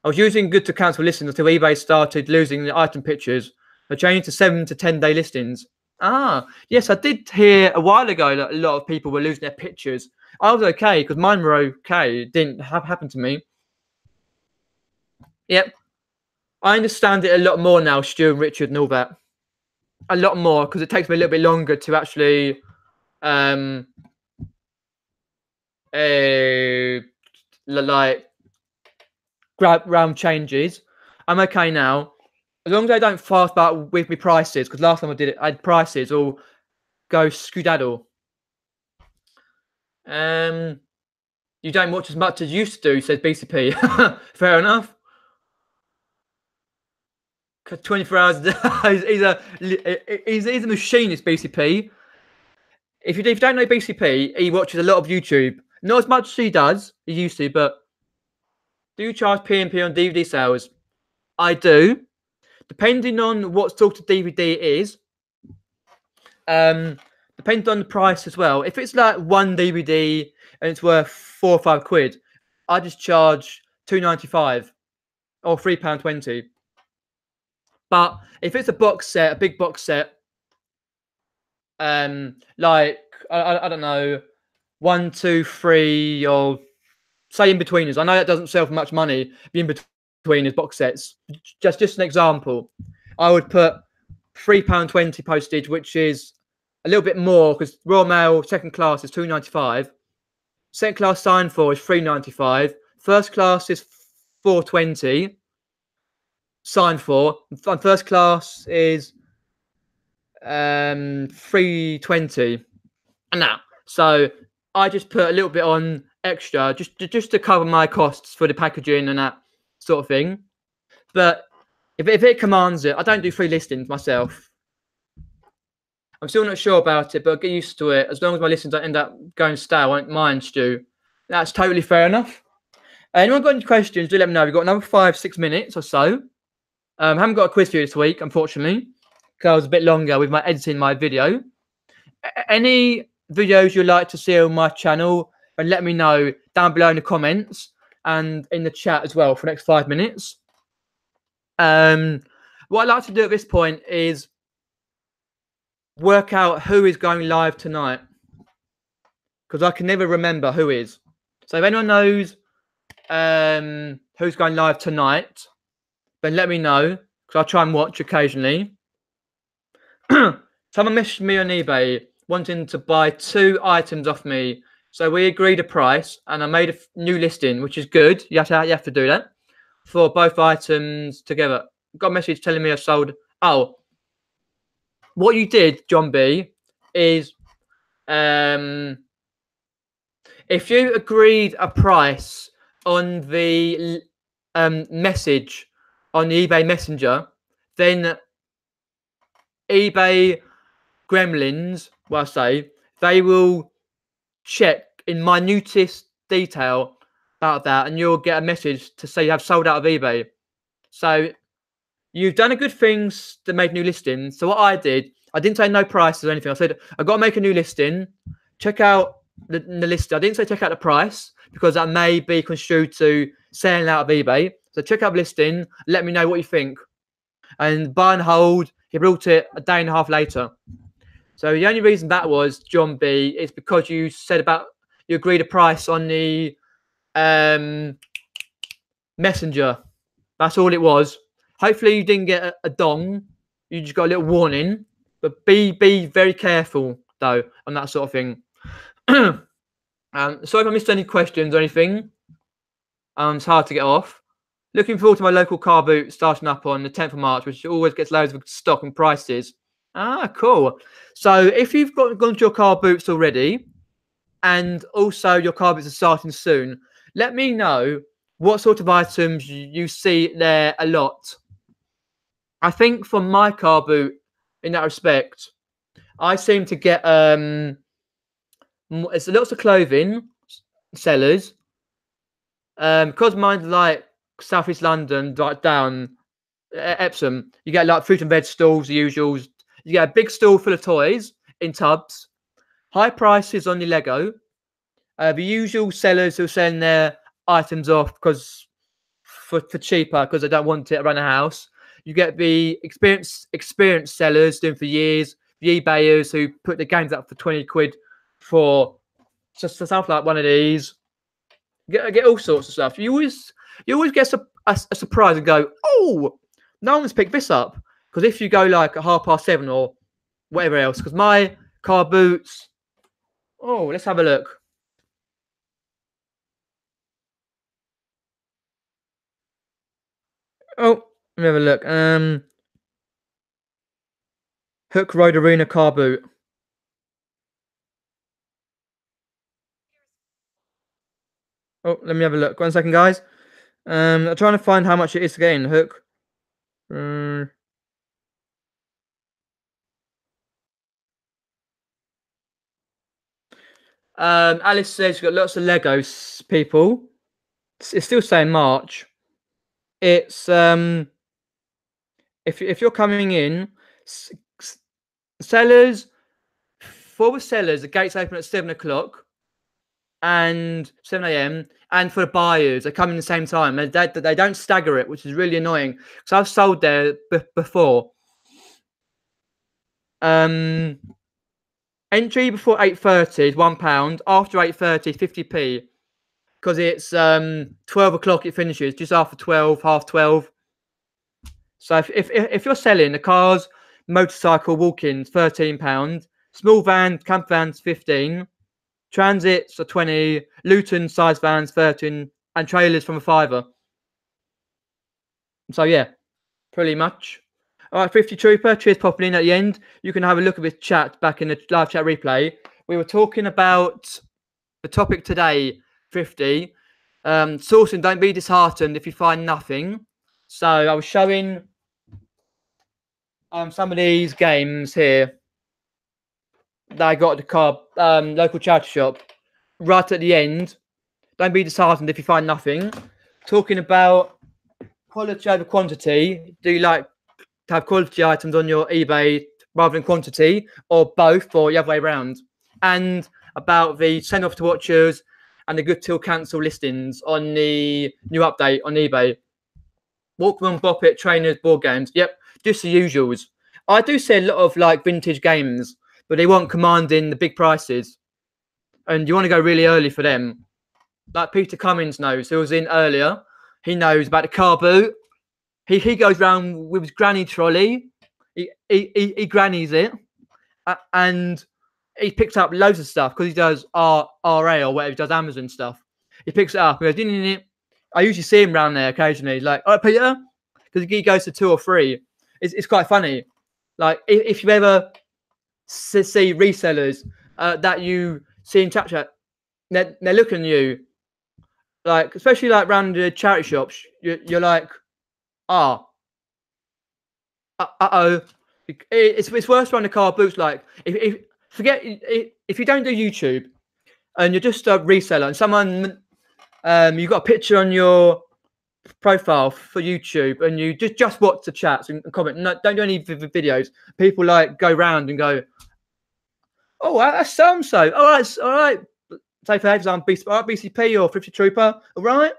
I was using good to cancel listings until eBay started losing the item pictures. I changed to 7 to 10 day listings. Ah, yes, I did hear a while ago that a lot of people were losing their pictures. I was okay because mine were okay. It didn't happen to me. Yep. I understand it a lot more now, Stu and Richard and all that. A lot more, because it takes me a little bit longer to actually like grab round changes. I'm okay now. As long as I don't fast about with me prices, because last time I did it, I had prices all go skedaddle. You don't watch as much as you used to do, says BCP. Fair enough. 24 hours a day. He's a machinist, BCP. If you don't know BCP, he watches a lot of YouTube. Not as much as he does, he used to, but do you charge P&P on DVD sales? I do. Depending on what sort of DVD it is. Depends on the price as well. If it's like one DVD and it's worth £4 or £5, I just charge £2.95 or £3.20. But if it's a box set, a big box set, like I don't know, 1, 2, 3, or say in betweeners. I know that doesn't sell for much money. The in betweeners box sets. Just an example. I would put £3.20 postage, which is a little bit more because Royal Mail second class is £2.95. Second class signed for is £3.95. First class is £4.20. Signed for. And first class is £3.20. And now, so I just put a little bit on extra just to cover my costs for the packaging and that sort of thing. But if it commands it, I don't do free listings myself. I'm still not sure about it, but I'll get used to it. As long as my listings don't end up going stale, I won't mind, Stu. That's totally fair enough. Anyone got any questions, do let me know. We've got another 5-6 minutes or so. I haven't got a quiz for you this week, unfortunately, because I was a bit longer with my editing my video. Any videos you'd like to see on my channel, and let me know down below in the comments and in the chat as well for the next 5 minutes. What I'd like to do at this point is work out who is going live tonight, because I can never remember who is. So if anyone knows who's going live tonight, then let me know, because I'll try and watch occasionally. Someone messaged me on eBay wanting to buy 2 items off me. So we agreed a price, and I made a new listing, which is good. You have to do that for both items together. Got a message telling me I sold. Oh, what you did, John B, is If you agreed a price on the message on the eBay Messenger, then eBay gremlins, well, I say, they will check in minutest detail about that, and you'll get a message to say you have sold out of eBay. So you've done a good thing to make new listings. So what I did, I didn't say no prices or anything. I said I've got to make a new listing. Check out the list. I didn't say check out the price because that may be construed to selling out of eBay. So check out the listing. Let me know what you think. And buy and hold. He brought it a day and a half later. So the only reason that was John B is because you said about you agreed a price on the messenger. That's all it was. Hopefully you didn't get a dong. You just got a little warning. But be very careful though on that sort of thing. Sorry if I missed any questions or anything. It's hard to get off. Looking forward to my local car boot starting up on the 10th of March, which always gets loads of stock and prices. Ah, cool. So if you've gone to your car boots already, and also your car boots are starting soon, let me know what sort of items you see there a lot. I think for my car boot, in that respect, I seem to get it's lots of clothing sellers. Because mine's like Southeast London, like down Epsom, you get like fruit and veg stalls, the usuals. You get a big stall full of toys in tubs, high prices on the Lego. The usual sellers who are selling their items off because for cheaper because they don't want it around the house. You get the experienced sellers doing for years, the eBayers who put the games up for 20 quid for just stuff like one of these. Get all sorts of stuff. You always get a surprise and go, oh, no one's picked this up. Because if you go like at 7:30 or whatever else, because my car boots. Oh, let's have a look. Oh, let me have a look. Hook Road Arena car boot. Oh, let me have a look. 1 second, guys. I'm trying to find how much it is to get in. Hook. Alice says she's got lots of Legos, people. It's still saying March. It's if you're coming in, sellers for the sellers, the gates open at 7 o'clock and 7 a.m. And for the buyers, they come in the same time. They don't stagger it, which is really annoying. Because I've sold there before. Entry before 8:30 is £1. After 8:30, 50p. Because it's 12 o'clock it finishes, just after 12, half 12. So if you're selling the cars, motorcycle, walk-ins, £13. Small van, camp vans, 15. Transits are 20. Luton size vans, 13. And trailers from a £5. So yeah, pretty much. All right, 50 Trooper, cheers popping in at the end. You can have a look at this chat back in the live chat replay. We were talking about the topic today, 50. Sourcing, don't be disheartened if you find nothing. So I was showing some of these games here that I got at the car local charity shop. Right at the end, don't be disheartened if you find nothing. Talking about quality over quantity. Do you like to have quality items on your eBay rather than quantity, or both, or the other way around? And about the send off to watchers and the good till cancel listings on the new update on eBay. Walkman, Bop It, trainers, board games. Yep, just the usuals. I do see a lot of like vintage games, but they weren't commanding the big prices. And you want to go really early for them. Like Peter Cummins knows, who was in earlier. He knows about the car boot. He goes around with his granny trolley. He grannies it. And he picks up loads of stuff because he does RA or whatever, he does Amazon stuff. He picks it up. He goes, in. I usually see him around there occasionally. He's like, all right, Peter, because he goes to 2 or 3. It's quite funny. Like if you ever see resellers that you see in chat, they're looking at you, like, especially like around the charity shops. You're like, ah, oh. It's worse around the car boots. Like, if you don't do YouTube and you're just a reseller and someone you've got a picture on your profile for YouTube and you just watch the chats and comment. No, don't do any videos. People like go round and go, oh, that's so and so. All right. Say for example, BCP or 50 Trooper. All right.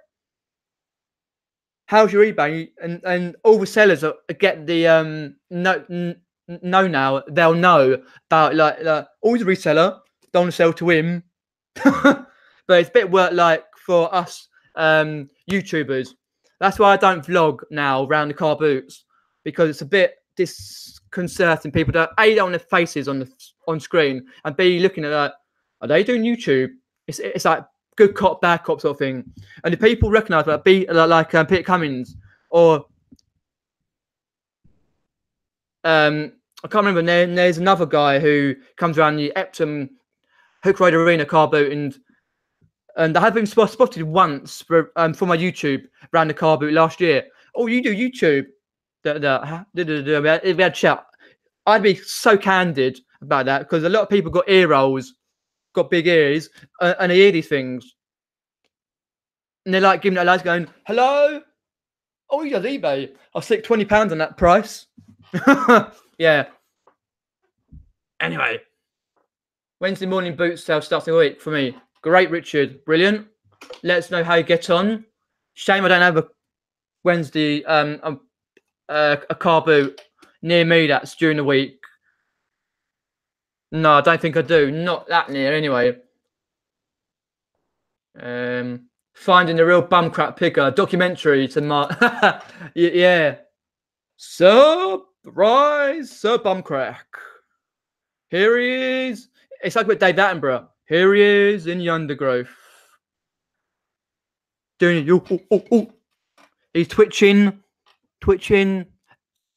How's your eBay? And all the sellers get the no now. They'll know about like always a reseller. Don't want to sell to him. But it's a bit work like for us YouTubers. That's why I don't vlog now around the car boots, because it's a bit disconcerting. People don't on their faces on screen, and B, looking at that, are they doing YouTube? It's like good cop, bad cop sort of thing. And if people recognise that, Peter Cummins or I can't remember. There's another guy who comes around the Epsom Hook Road Arena car boot, and I have been spotted once for my YouTube around the car boot last year. Oh, you do YouTube? We had chat. I'd be so candid about that because a lot of people got ear rolls, got big ears, and they hear these things. And they're like giving it a light going, hello? Oh, you does eBay. I'll stick £20 on that price. Yeah. Anyway. Wednesday morning boot sale starting the week for me. Great, Richard. Brilliant. Let us know how you get on. Shame I don't have a Wednesday a car boot near me that's during the week. No, I don't think I do. Not that near anyway. Finding the real bumcrack picker documentary to my yeah. Surprise, Sir Bumcrack. Here he is. It's like with Dave Attenborough. Here he is in the undergrowth. Doing it. He's twitching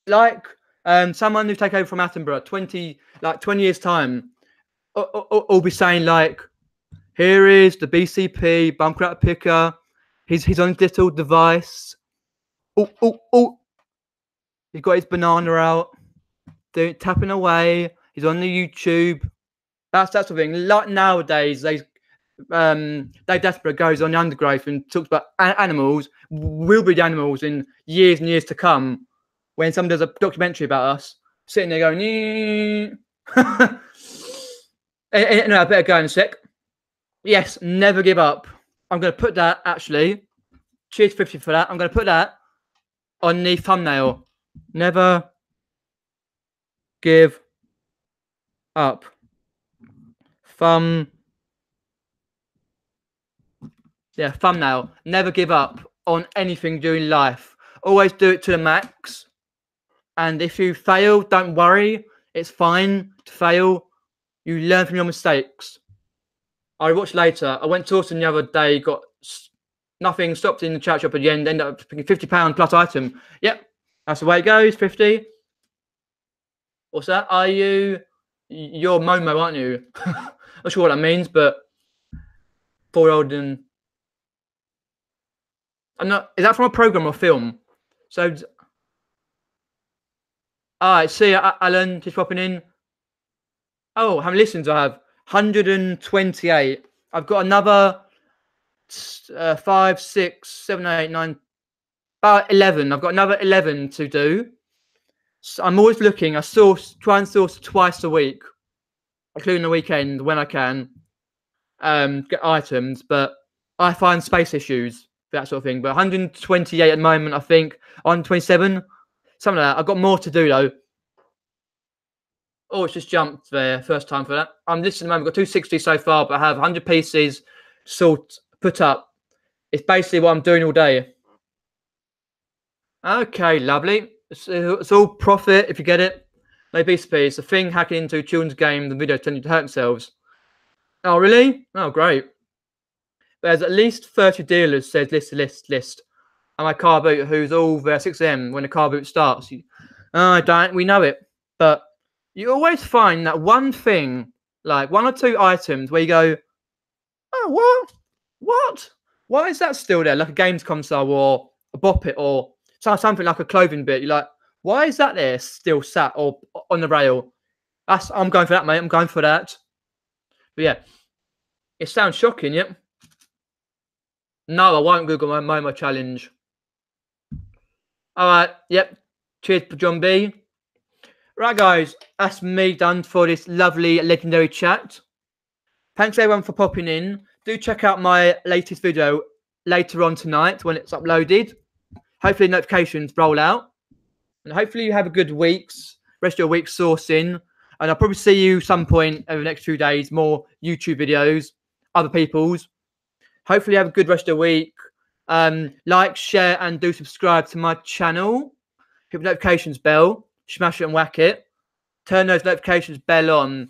like someone who take over from Attenborough 20 years time. I'll be saying like, here is the BCP Bumcrack picker. He's on his little device. He's got his banana out, tapping away. He's on the YouTube. That's the thing. Like nowadays, Dave Attenborough goes on the undergrowth and talks about animals, will be the animals in years and years to come. When someone does a documentary about us, sitting there going, anyway, I better go in a sec. Yes, never give up. I'm going to put that actually. Cheers 50 for that. I'm going to put that on the thumbnail. Never give up. Thumbnail. Never give up on anything during life. Always do it to the max. And if you fail, don't worry. It's fine to fail. You learn from your mistakes. I watched later. I went to Austin the other day, got nothing, stopped in the chat shop at the end, ended up picking £50 plus item. Yep, that's the way it goes, 50. What's that? You're Momo, aren't you? Not sure what that means, but 4-year-old and I'm not. Is that from a program or film? So, alright. See you, Alan. Just popping in. Oh, how many listens I have? 128. I've got another 5, 6, 7, 8, 9, about 11. I've got another 11 to do. So I'm always looking. I try and source twice a week, including the weekend when I can, get items. But I find space issues, that sort of thing. But 128 at the moment, I think. 127, something like that. I've got more to do though. Oh, it's just jumped there. First time for that. I'm listening at the moment. I've got 260 so far, but I have 100 pieces put up. It's basically what I'm doing all day. Okay, lovely. It's all profit if you get it. No BCP. It's a thing hacking into a children's game. The video tending to hurt themselves. Oh, really? Oh, great. There's at least 30 dealers says list. And my car boot, who's all there 6 a.m. when the car boot starts. We know it. But you always find that one thing, like 1 or 2 items where you go, what? What? Why is that still there? Like a games console or a bop it or something like a clothing bit. You're like, why is that there still sat or on the rail? I'm going for that, mate. I'm going for that. But yeah, it sounds shocking, yep. No, I won't Google my MoMA challenge. All right, yep. Cheers for John B. Right, guys, that's me done for this lovely legendary chat. Thanks everyone for popping in. Do check out my latest video later on tonight when it's uploaded. Hopefully notifications roll out. And hopefully you have a good rest of your week sourcing. And I'll probably see you some point over the next few days, more YouTube videos, other people's. Hopefully you have a good rest of the week. Like, share, and do subscribe to my channel. Hit the notifications bell, smash it and whack it. Turn those notifications bell on,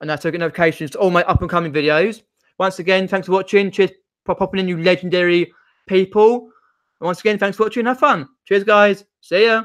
and that's get notifications to all my up and coming videos. Once again, thanks for watching. Cheers for popping in, you legendary people. And once again, thanks for watching. Have fun. Cheers, guys. See ya.